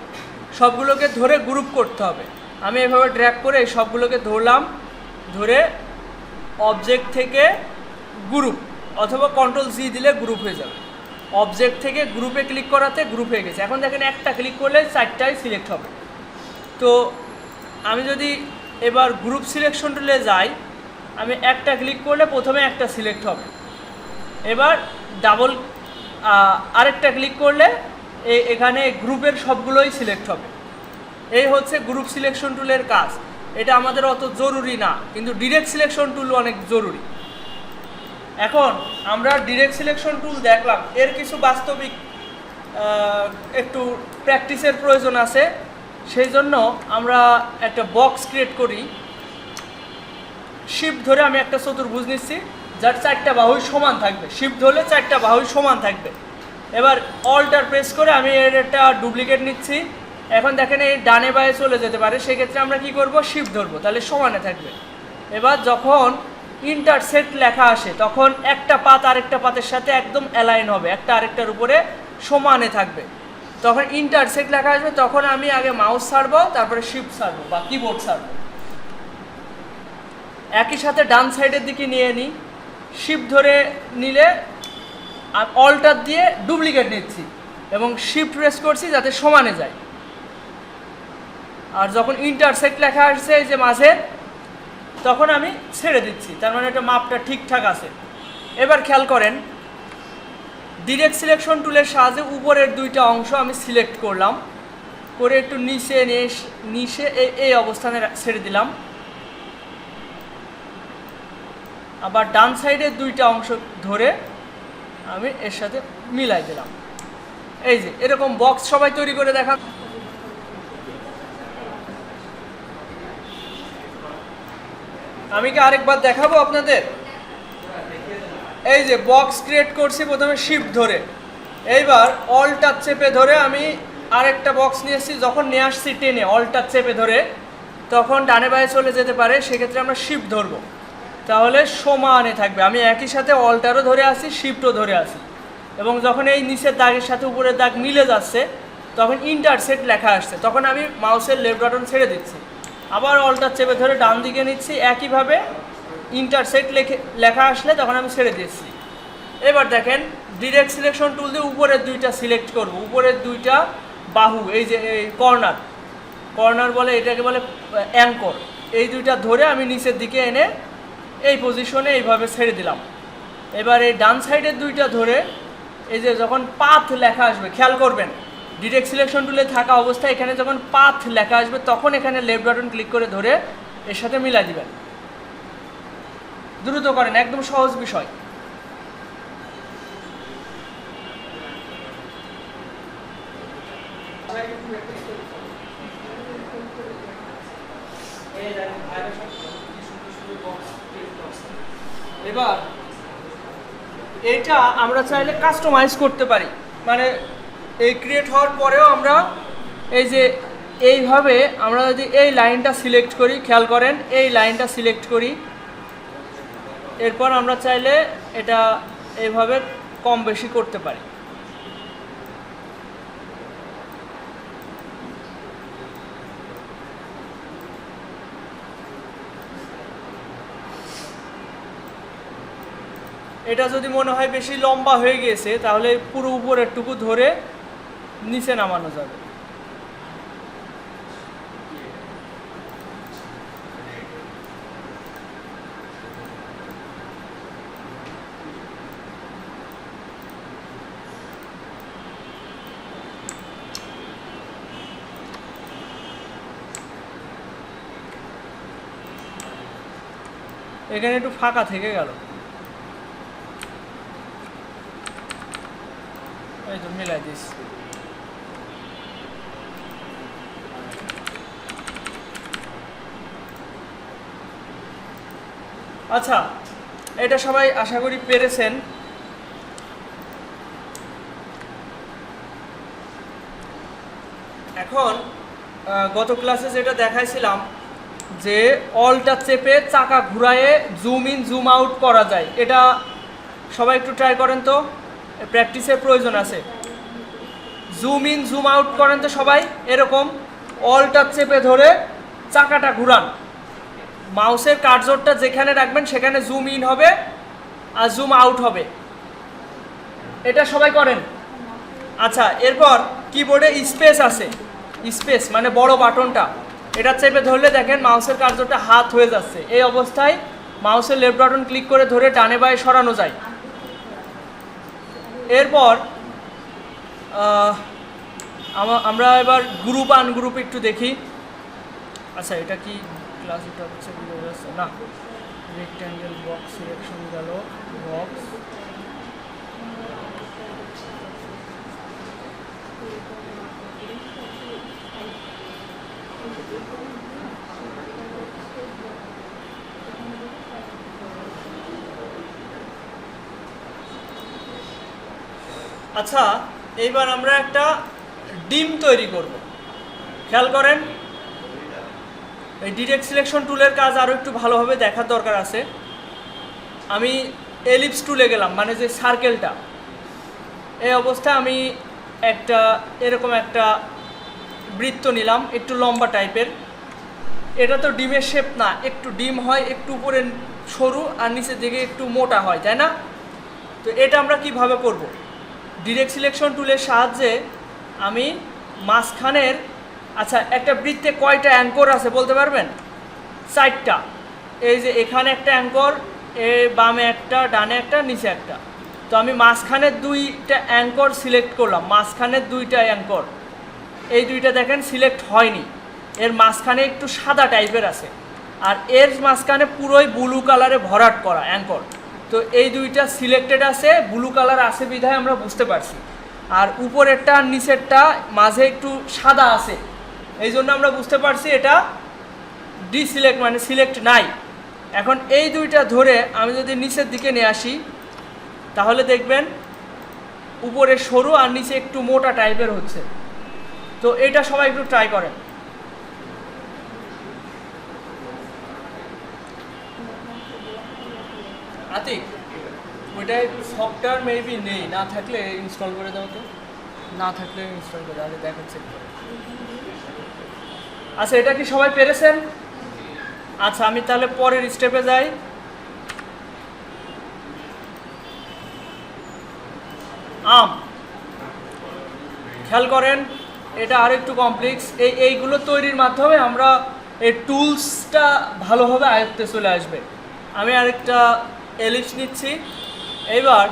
সবগুলোকে ধরে গ্রুপ করতে হবে। আমি এভাবে ড্র্যাগ করে সবগুলোকে ধরলাম, ধরে অবজেক্ট থেকে গ্রুপ অথবা Ctrl+G দিলে গ্রুপ হয়ে যাবে। অবজেক্ট থেকে গ্রুপে ক্লিক করাতে গ্রুপ হয়ে গেছে। এখন দেখেন একটা ক্লিক করলে 4টাই সিলেক্ট হবে। তো আমি যদি এবার গ্রুপ সিলেকশন টুলে যাই, আমি একটা ক্লিক করলে প্রথমে একটা সিলেক্ট হবে। এবার ডাবল আরেকটা ক্লিক করলে এখানে গ্রুপের সবগুলোই সিলেক্ট হবে। এই হচ্ছে গ্রুপ সিলেকশন টুলের কাজ। এটা আমাদের অত জরুরি না, কিন্তু ডিরেক্ট সিলেকশন টুল অনেক জরুরি। এখন আমরা ডিরেক্ট সিলেকশন টুল দেখলাম, এর কিছু বাস্তবিক একটু প্র্যাকটিসের প্রয়োজন আছে। সেই জন্য আমরা একটা বক্স ক্রিয়েট করি। শিফট ধরে আমি একটা চতুর্ভুজ নিচ্ছি, যার 4টা বাহুই সমান থাকবে। শিফট ধরলে 4টা বাহুই সমান থাকবে। এবার অল্টার প্রেস করে আমি এর একটা ডুপ্লিকেট নিচ্ছি। এখন দেখেন এই ডানে বায়ে চলে যেতে পারে, সেক্ষেত্রে আমরা কি করব? শিফট ধরবো, তাহলে সমানে থাকবে। এবার যখন ইন্টারসেক্ট লেখা আসে, তখন একটা পাত আরেকটা পাতের সাথে একদম অ্যালাইন হবে, একটা আরেকটার উপরে সমানে থাকবে। তখন ইন্টারসেক্ট লেখা আসবে, তখন আমি আগে মাউস ছাড়বো, তারপরে শিফট ছাড়বো বা কিবোর্ড ছাড়বো। একই সাথে ডান সাইডের দিকে নিয়ে নিই, শিফট ধরে নিলে আর অল্টার দিয়ে ডুপ্লিকেট নিচ্ছি এবং শিফট প্রেস করছি যাতে সমানে যায়। আর যখন ইন্টারসেক্ট লেখা আসছে এই যে মাঝে, তখন আমি ছেড়ে দিচ্ছি, তার মানে এটা মাপটা ঠিকঠাক আছে। এবার খেয়াল করেন, ডিরেক্ট সিলেকশন টুলের সাহায্যে উপরের 2টা অংশ আমি সিলেক্ট করলাম, করে একটু নিচে এই অবস্থানে ছেড়ে দিলাম। আবার ডান সাইডের 2টা অংশ ধরে আমি এর সাথে মিলাই দিলাম। এই যে এরকম বক্স সবাই তৈরি করে দেখা। আমি কি আরেকবার দেখাবো আপনাদের? এই যে বক্স ক্রিয়েট করছি প্রথমে শিফট ধরে, এইবার অল্টার চেপে ধরে আমি আরেকটা বক্স নিয়ে এসেছি। যখন নিয়ে আসছি টেনে অল্টার চেপে ধরে, তখন ডানে বায়ে চলে যেতে পারে, সেক্ষেত্রে আমরা শিফট ধরবো, তাহলে সমানে থাকবে। আমি একই সাথে অল্টারও ধরে আসি, শিফটও ধরে আসি, এবং যখন এই নিচের দাগের সাথে উপরের দাগ মিলে যাচ্ছে, তখন ইন্টারসেক্ট লেখা আসছে, তখন আমি মাউসের লেফট বাটন ছেড়ে দিচ্ছি, আবার অল্টার চেপে ধরে ডান দিকে নিচ্ছি। একইভাবে ইন্টারসেক্ট লেখা আসলে তখন আমি ছেড়ে দিচ্ছি। এবার দেখেন ডিরেক্ট সিলেকশন টুল দিয়ে উপরের 2টা সিলেক্ট করব, উপরের 2টা বাহু, এই যে এই কর্নার বলে, এটাকে বলে অ্যাঙ্কর, এই 2টা ধরে আমি নিচের দিকে এনে এই পজিশনে এইভাবে ছেড়ে দিলাম। এবার এই ডান সাইডের 2টা ধরে এই যে যখন পাথ লেখা আসবে, খেয়াল করবেন ডিরেক্ট সিলেকশন টুলে থাকা অবস্থায় এখানে যখন পাথ লেখা আসবে, তখন এখানে লেফট বাটন ক্লিক করে ধরে এর সাথে মিলাই দিবেন। দ্রুত করেন, একদম সহজ বিষয়। এবার এইটা আমরা চাইলে কাস্টমাইজ করতে পারি, মানে এই ক্রিয়েট হওয়ার পরেও আমরা এই যে এইভাবে আমরা যদি এই লাইনটা সিলেক্ট করি, খেয়াল করেন এই লাইনটা সিলেক্ট করি, এরপর আমরা চাইলে এটা এইভাবে কম বেশি করতে পারি। এটা যদি মনে হয় বেশি লম্বা হয়ে গেছে, তাহলে পুরো উপরের টুকু ধরে নিচে নামানো যাবে। এখানে একটু ফাঁকা থেকে গেল, এই তো মিলাই দিস। আচ্ছা, এটা সবাই আশা করি পেরেছেন। এখন গত ক্লাসে যেটা দেখাইছিলাম যে অলটা চেপে চাকা ঘুরায়ে জুম ইন জুম আউট করা যায়, এটা সবাই একটু ট্রাই করেন তো, প্র্যাকটিসের প্রয়োজন আছে। জুম ইন জুম আউট করেন তো সবাই, এরকম অলটা চেপে ধরে চাকাটা ঘুরান, মাউসের কার্সরটা যেখানে রাখবেন সেখানে জুম ইন হবে আর জুম আউট হবে, এটা সবাই করেন। আচ্ছা, এরপর কিবোর্ডে স্পেস আছে, স্পেস মানে বড় বাটনটা, এটা চেপে ধরলে দেখেন মাউসের কার্সরটা হাত হয়ে যাচ্ছে। এই অবস্থায় মাউসের লেফট বাটন ক্লিক করে ধরে ডানে বাঁয়ে সরানো যায়। এরপর আমরা এবার গ্রুপ আনগ্রুপ একটু দেখি। আচ্ছা, এটা কি ক্লাস, এটা হচ্ছে না, রেক্ট্যাঙ্গেল বক্স সিলেকশন গেল, বক্স আচ্ছা, এইবার আমরা একটা ডিম তৈরি করব। খেয়াল করেন, এই ডিরেক্ট সিলেকশন টুলের কাজ আরও একটু ভালোভাবে দেখার দরকার আছে। আমি এলিপস টুলে গেলাম, মানে যে সার্কেলটা, এই অবস্থায় আমি একটা এরকম একটা বৃত্ত নিলাম, একটু লম্বা টাইপের। এটা তো ডিমের শেপ না, একটু ডিম হয়, একটু উপরে সরু আর নিচের দিকে একটু মোটা হয়, তাই না? তো এটা আমরা কিভাবে করব? ডিরেক্ট সিলেকশন টুলের সাহায্যে আমি মাঝখানের, আচ্ছা একটা বৃত্তে কয়টা অ্যাঙ্কর আছে বলতে পারবেন? 4টা। এই যে এখানে একটা অ্যাঙ্কর, বামে একটা, ডানে একটা, নিচে একটা। তো আমি মাঝখানের 2টা অ্যাঙ্কর সিলেক্ট করলাম, মাঝখানের 2টা অ্যাঙ্কর, এই 2টা দেখেন সিলেক্ট হয়নি, এর মাঝখানে একটু সাদা টাইপের আছে, আর এর মাঝখানে পুরোই ব্লু কালারে ভরাট করা অ্যাঙ্কর। তো এই 2টা সিলেক্টেড আছে, ব্লু কালার আছে বিধায় আমরা বুঝতে পারছি। আর উপরেরটা আর নিচেরটা মাঝে একটু সাদা আছে, এই জন্য আমরা বুঝতে পারছি এটা ডিসিলেক্ট, মানে সিলেক্ট নাই। এখন এই 2টা ধরে আমি যদি নিচের দিকে নিয়ে আসি, তাহলে দেখবেন উপরে সরু আর নিচে একটু মোটা টাইপের হচ্ছে। তো এটা সবাই একটু ট্রাই করেন। আতিক, ওইটাই সফটওয়্যার মেবি নেই, না থাকলে ইনস্টল করে দাও তো, না থাকলে ইনস্টল করে আগে দেখেন, চেক করে। আচ্ছা, এটা কি সবাই পেরেছেন? আচ্ছা, আমি তাহলে পরের স্টেপে যাই। আম, খেয়াল করেন, এটা আরেকটু কমপ্লেক্স। এইগুলো তৈরির মাধ্যমে আমরা এই টুলসটা ভালোভাবে আয়ত্তে চলে আসবে। আমি আরেকটা এলিপস নিচ্ছি। এইবার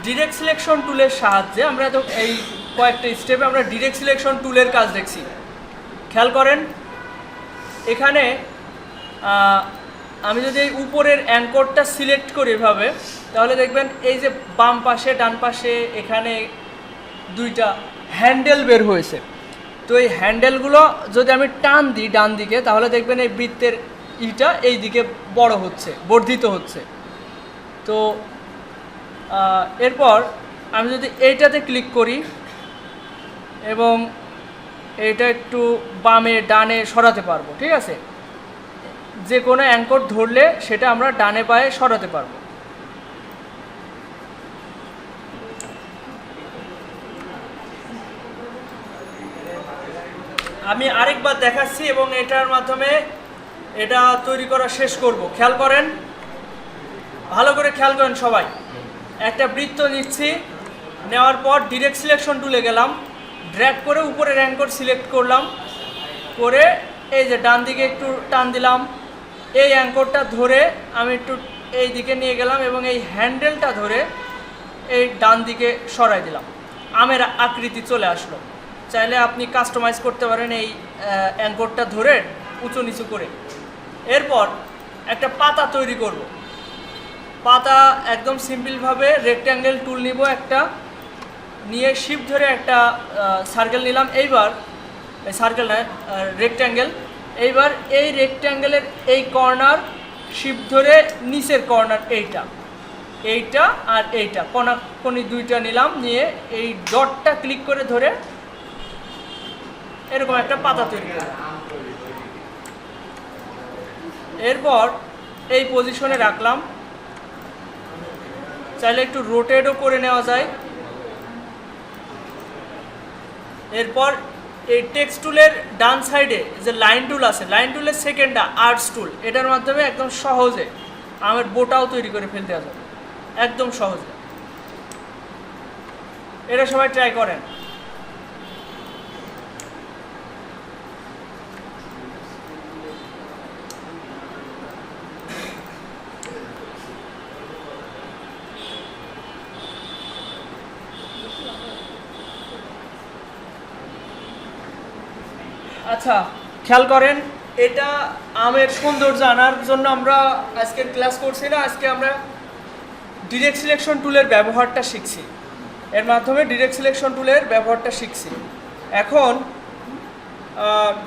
ডিরেক্ট সিলেকশন টুলের সাহায্যে আমরা তো এই কয়েকটা স্টেপে আমরা ডিরেক্ট সিলেকশন টুলের কাজ দেখছি। খেয়াল করেন, এখানে আমি যদি এই উপরের অ্যাঙ্করটা সিলেক্ট করি এভাবে, তাহলে দেখবেন এই যে বাম পাশে ডান পাশে এখানে 2টা হ্যান্ডেল বের হয়েছে। তো এই হ্যান্ডেলগুলো যদি আমি টান দিই ডান দিকে, তাহলে দেখবেন এই বৃত্তের ইটা এই দিকে বড় হচ্ছে, বর্ধিত হচ্ছে। তো এরপর আমি যদি এইটাতে ক্লিক করি এবং এইটা একটু বামে ডানে সরাতে পারবো, ঠিক আছে? যে কোনো অ্যাঙ্কর ধরলে সেটা আমরা ডানে বাঁয়ে সরাতে পারবো। আমি আরেকবার দেখাচ্ছি এবং এটার মাধ্যমে এটা তৈরি করা শেষ করব। খেয়াল করেন, ভালো করে খেয়াল করেন সবাই। একটা বৃত্ত নিচ্ছি, নেওয়ার পর ডিরেক্ট সিলেকশন টুলে গেলাম, ড্র্যাগ করে উপরের অ্যাঙ্কর সিলেক্ট করলাম, করে এই যে ডান দিকে একটু টান দিলাম, এই অ্যাঙ্করটা ধরে আমি একটু এই দিকে নিয়ে গেলাম এবং এই হ্যান্ডেলটা ধরে এই ডান দিকে সরাই দিলাম, আমের আকৃতি চলে আসলো। চাইলে আপনি কাস্টমাইজ করতে পারেন এই অ্যাঙ্করটা ধরে উঁচু নিচু করে। এরপর একটা পাতা তৈরি করব। পাতা একদম সিম্পলভাবে রেক্ট্যাঙ্গেল টুল নিব, একটা নিয়ে শিফট ধরে একটা সার্কেল নিলাম। এইবার এই সার্কেল নয়, রেক্ট্যাঙ্গেল। এইবার এই রেক্ট্যাঙ্গেলের এই কর্নার শিফট ধরে নিচের কর্নার এইটা আর এইটা কোনাকুনি 2টা নিলাম, নিয়ে এই ডটটা ক্লিক করে ধরে এরকম একটা পাতা তৈরি করব। এরপর এই পজিশনে রাখলাম, চাইলে একটু রোটেটও করে নেওয়া যায়। এরপর এই টেক্সট টুলের ডান সাইডে যে লাইন টুল আছে, লাইন টুলের সেকেন্ডটা আর্টস টুল, এটার মাধ্যমে একদম সহজে আমার বোটাও তৈরি করে ফেলতে যাবে, একদম সহজে। এটা সবাই ট্রাই করেন। আচ্ছা, খেয়াল করেন, এটা আমের সৌন্দর্য আনার জন্য আমরা আজকের ক্লাস করছি না, আজকে আমরা ডিরেক্ট সিলেকশন টুলের ব্যবহারটা শিখছি। এর মাধ্যমে ডিরেক্ট সিলেকশন টুলের ব্যবহারটা শিখছি। এখন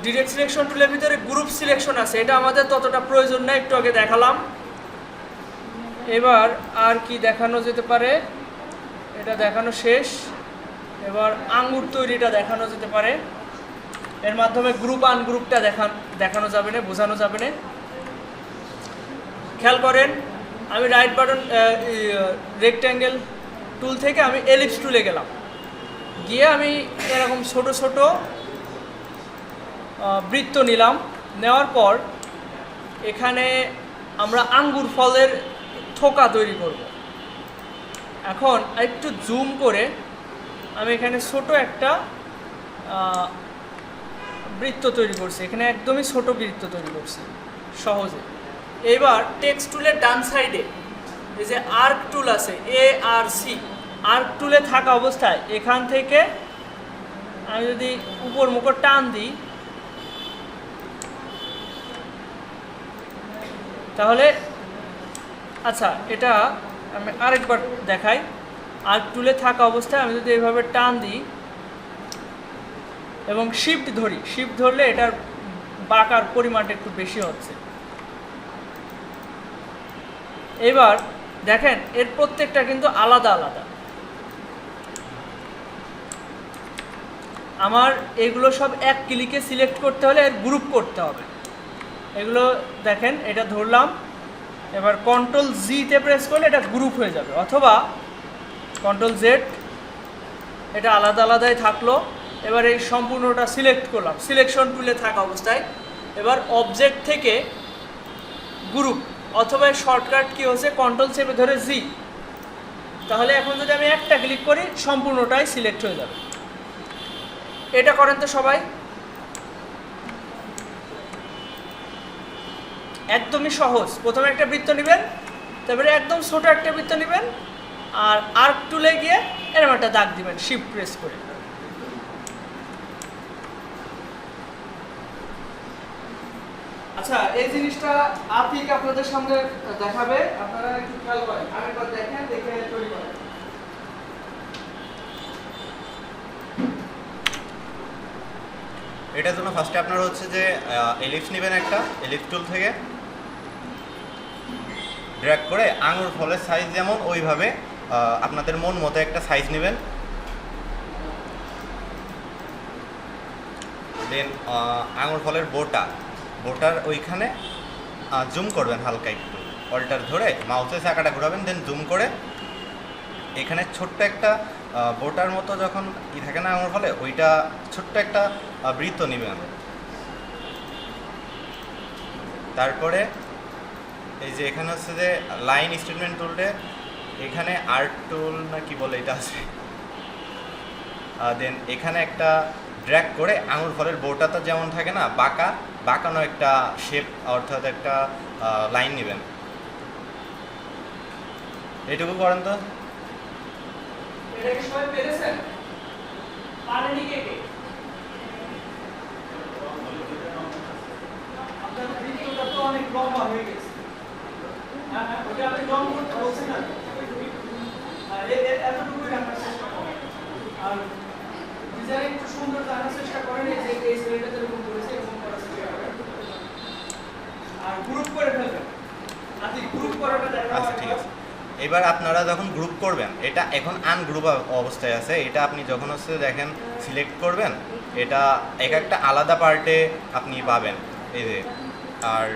ডিরেক্ট সিলেকশন টুলের ভিতরে গ্রুপ সিলেকশন আছে, এটা আমাদের ততটা প্রয়োজন না, একটু আগে দেখালাম। এবার আর কি দেখানো যেতে পারে, এটা দেখানো শেষ। এবার আঙ্গুর তৈরিটা দেখানো যেতে পারে, এর মাধ্যমে গ্রুপ আনগ্রুপটা দেখানো যাবে না, বোঝানো যাবে না। খেয়াল করেন, আমি রাইট বাটন রেক্ট্যাঙ্গেল টুল থেকে আমি এলিপস টুলে গেলাম, গিয়ে আমি এরকম ছোট ছোট বৃত্ত নিলাম। নেওয়ার পর এখানে আমরা আঙ্গুর ফলের থোকা তৈরি করব। এখন একটু জুম করে আমি এখানে ছোট একটা বৃত্ত তৈরি করছি, এখানে একদমই ছোট বৃত্ত তৈরি করছি সহজে। এবার টেক্সট টুলের ডান সাইডে এই যে আর্ক টুল আছে, ARC, আর্ক টুলে থাকা অবস্থায় এখান থেকে আমি যদি উপর মুখ টান দিই, তাহলে আচ্ছা, এটা আমি আরেকবার দেখাই। আর্ক টুলে থাকা অবস্থায় আমি যদি এইভাবে টান দিই এবং শিফট ধরি, শিফট ধরলে এটার বাঁকার পরিমাণটা একটু বেশি হচ্ছে। এবার দেখেন, এর প্রত্যেকটা কিন্তু আলাদা আলাদা। আমার এগুলো সব এক ক্লিকে সিলেক্ট করতে হলে এর গ্রুপ করতে হবে। এগুলো দেখেন, এটা ধরলাম, এবার কন্ট্রোল জিতে প্রেস করলে এটা গ্রুপ হয়ে যাবে, অথবা কন্ট্রোল জেড, এটা আলাদা আলাদাই থাকলো। এবার এই সম্পূর্ণটা সিলেক্ট করলাম সিলেকশন টুলে থাকা অবস্থায়। এবার অবজেক্ট থেকে গ্রুপ, অথবা শর্টকাট কি হচ্ছে, কন্ট্রোল চেপে ধরে জি, তাহলে এখন যদি আমি একটা ক্লিক করি সম্পূর্ণটাই সিলেক্ট হয়ে যাবে। এটা করেন তো সবাই, একদমই সহজ। প্রথমে একটা বৃত্ত নেবেন, তারপরে একদম ছোট একটা বৃত্ত নেবেন, আর আর্ক টুলে গিয়ে এরকম একটা দাগ দিবেন শিফট প্রেস করে। আচ্ছা, এই জিনিসটা আতিক আপনাদের সামনে দেখাবে, আপনারা একটু খেয়াল করেন, আরেকবার দেখেন, দেখে তৈরি করেন। এটার জন্য ফার্স্টে আপনারা হচ্ছে যে এলিপস নেবেন, একটা এলিপস টুল থেকে ড্র্যাগ করে আঙুর ফলের সাইজ যেমন ওইভাবে আপনাদের মন মতো একটা সাইজ নেবেন। দেন আঙুর ফলের বোটার ওইখানে জুম করবেন হালকা একটু, অল্টার ধরে মাউসের চাকাটা ঘোরাবেন, দেন জুম করে এখানে ছোট্ট একটা বোটার মতো যখন থাকে না আঙুর ফলে, ওইটা ছোট্ট একটা বৃত্ত নেবেন। তারপরে এই যে এখানে হচ্ছে যে লাইন স্টেটমেন্ট টুলটে, এখানে আর্ট টুল না কি বলে এটা আছে, দেন এখানে একটা ড্র্যাগ করে আঙুর ফলের বোটাটা যেমন থাকে না বাঁকানো একটা শেপ, অর্থাৎ একটা লাইন নেবেন। এইটুকু করেন তো। এটা কি সবাই পেরেছেন? পারেনি কে কে? আপনার ভিডিওটা তো অনেক লম্বা হয়ে গেছে। হ্যাঁ, ওটা আপনি লং করতে বলছেন না, আর এতটুকুই রাখার চেষ্টা করেন। আর ডিজাইন একটু সুন্দর জানার চেষ্টা করেন, এই যে এই ছেলেটা যেরকম করেছে এরকম করার চেষ্টা করেন। আর গ্রুপ করে ফেলবেন, আতি গ্রুপ করাটা দেখা। আচ্ছা, ঠিক আছে। এবার আপনারা যখন গ্রুপ করবেন, এটা এখন আনগ্রুপ অবস্থায় আছে, এটা আপনি যখন হচ্ছে দেখেন সিলেক্ট করবেন, এটা এক একটা আলাদা পার্টে আপনি পাবেন এই যে। আর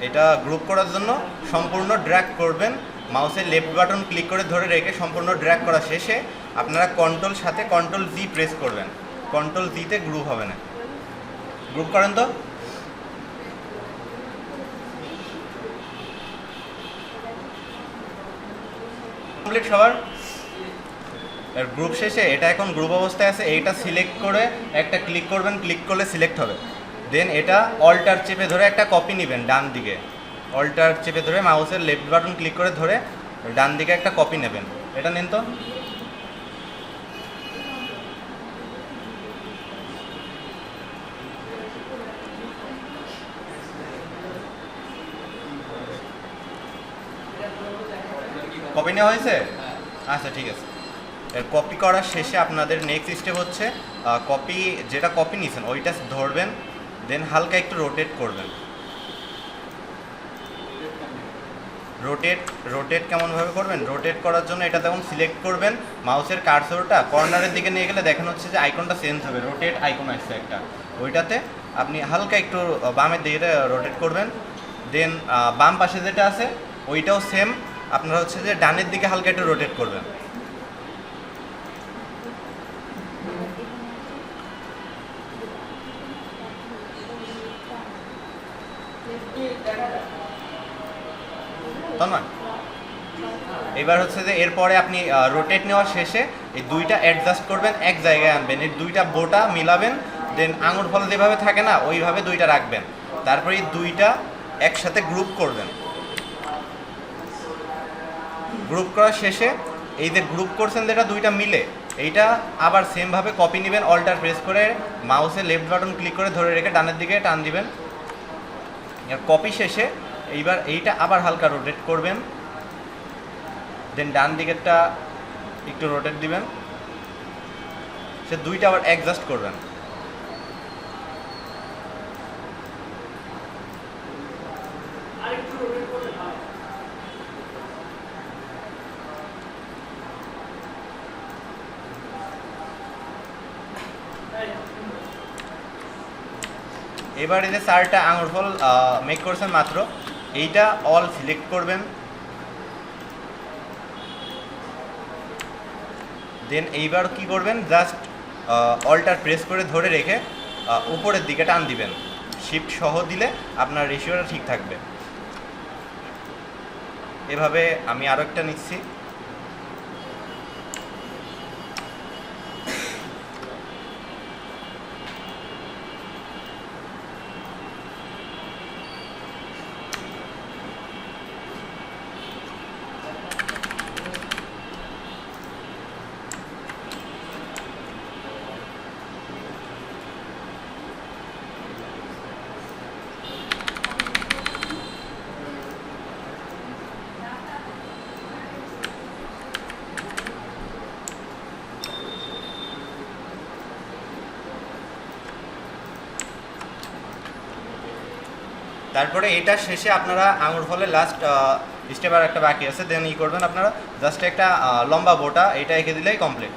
এটা গ্রুপ করার জন্য সম্পূর্ণ ড্র্যাগ করবেন, মাউসের লেফট বাটন ক্লিক করে ধরে রেখে সম্পূর্ণ ড্র্যাগ করা শেষে আপনারা কন্ট্রোল সাথে কন্ট্রোল জি প্রেস করবেন, কন্ট্রোল জিতে গ্রুপ হবে না। গ্রুপ করেন তো। কমপ্লিট সবার। আর গ্রুপ শেষে এটা এখন গ্রুপ অবস্থায় আছে, এইটা সিলেক্ট করে একটা ক্লিক করবেন, ক্লিক করলে সিলেক্ট হবে। দেন এটা অল্টার চেপে ধরে একটা কপি নেবেন ডান দিকে, অল্টার চেপে ধরে মাউসের লেফট বাটন ক্লিক করে ধরে ডান দিকে একটা কপি নেবেন। এটা নিন তো। কপি নেওয়া হয়েছে? আচ্ছা ঠিক আছে। এর কপি করার শেষে আপনাদের নেক্সট স্টেপ হচ্ছে কপি, যেটা কপি নিয়েছেন ওইটা ধরবেন, দেন হালকা একটু রোটেট করবেন। রোটেট কেমনভাবে করবেন? রোটেট করার জন্য এটা তখন সিলেক্ট করবেন, মাউসের কার্সরটা কর্নারের দিকে নিয়ে গেলে দেখেন হচ্ছে যে আইকনটা চেঞ্জ হবে, রোটেট আইকন আসছে একটা, ওইটাতে আপনি হালকা একটু বামের দিকে রোটেট করবেন। দেন বাম পাশে যেটা আছে ওইটাও সেম, আপনারা হচ্ছে যে ডানের দিকে হালকা একটু রোটেট করবেন। এবার হচ্ছে যে এরপরে আপনি রোটেট নেওয়ার শেষে এই দুইটা অ্যাডজাস্ট করবেন, এক জায়গায় আনবেন, এই দুইটা বোটা মিলাবেন, দেন আঙুর ফল যেভাবে থাকে না ওইভাবে দুইটা রাখবেন, তারপরে এই দুইটা একসাথে গ্রুপ করবেন। গ্রুপ করার শেষে এই যে গ্রুপ করছেন যেটা দুইটা মিলে, এইটা আবার সেমভাবে কপি নেবেন, অল্টার প্রেস করে মাউসে লেফট বাটন ক্লিক করে ধরে রেখে ডানের দিকে টান দিবেন। কপি শেষে এইবার এইটা আবার হালকা রোটেট করবেন, দেন ডান দিকেরটা একটু রোটেট দিবেন, সে দুইটা আবার অ্যাডজাস্ট করবেন। এবার এই যে 4টা আঙুর ফল মেক করছেন মাত্র, এইটা অল সিলেক্ট করবেন, দেন এইবার কি করবেন, জাস্ট অল্টার প্রেস করে ধরে রেখে উপরের দিকে টান দিবেন, শিফট সহ দিলে আপনার রেশিওটা ঠিক থাকবে। এভাবে আমি আরও একটা নিচ্ছি। তারপরে এটা শেষে আপনারা আঙুর ফলের লাস্ট স্টেপ আর একটা বাকি আছে, দেন ই করবেন আপনারা জাস্ট একটা লম্বা বোটা এটা এঁকে দিলেই কমপ্লিট।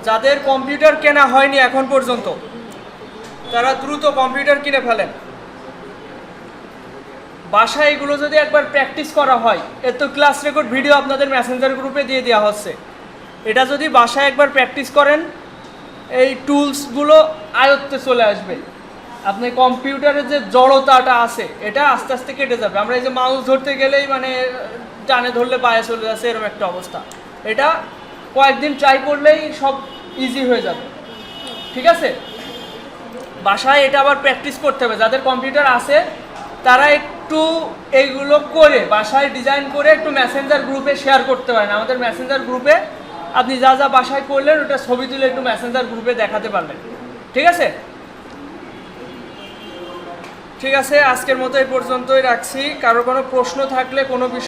যাদের কম্পিউটার কেনা হয়নি এখন পর্যন্ত তারা দ্রুত কম্পিউটার কিনে ফেলেন। বাসায় এগুলো যদি একবার প্র্যাকটিস করা হয়, এর তো ক্লাস রেকর্ড ভিডিও আপনাদের মেসেঞ্জার গ্রুপে দিয়ে দেওয়া হচ্ছে, এটা যদি বাসায় একবার প্র্যাকটিস করেন এই টুলসগুলো আয়ত্তে চলে আসবে। আপনি কম্পিউটারের যে জড়তাটা আছে এটা আস্তে আস্তে কেটে যাবে। আমরা এই যে মাউস ধরতে গেলেই মানে টানে ধরলে পায়ে চলে যাচ্ছে এরকম একটা অবস্থা, এটা কয়েকদিন ট্রাই করলেই সব ইজি হয়ে যাবে। ঠিক আছে, বাসায় এটা আবার প্র্যাকটিস করতে হবে। যাদের কম্পিউটার আছে তারা একটু এইগুলো করে বাসায় ডিজাইন করে একটু মেসেঞ্জার গ্রুপে শেয়ার করতে পারেন। আমাদের মেসেঞ্জার গ্রুপে আপনি যা যা বাসায় করলেন ওটা ছবি তুলে একটু মেসেঞ্জার গ্রুপে দেখাতে পারবেন। ঠিক আছে, ঠিক আছে, আজকের মতো এই পর্যন্তই রাখছি। কারো কোনো প্রশ্ন থাকলে কোনো বিষয়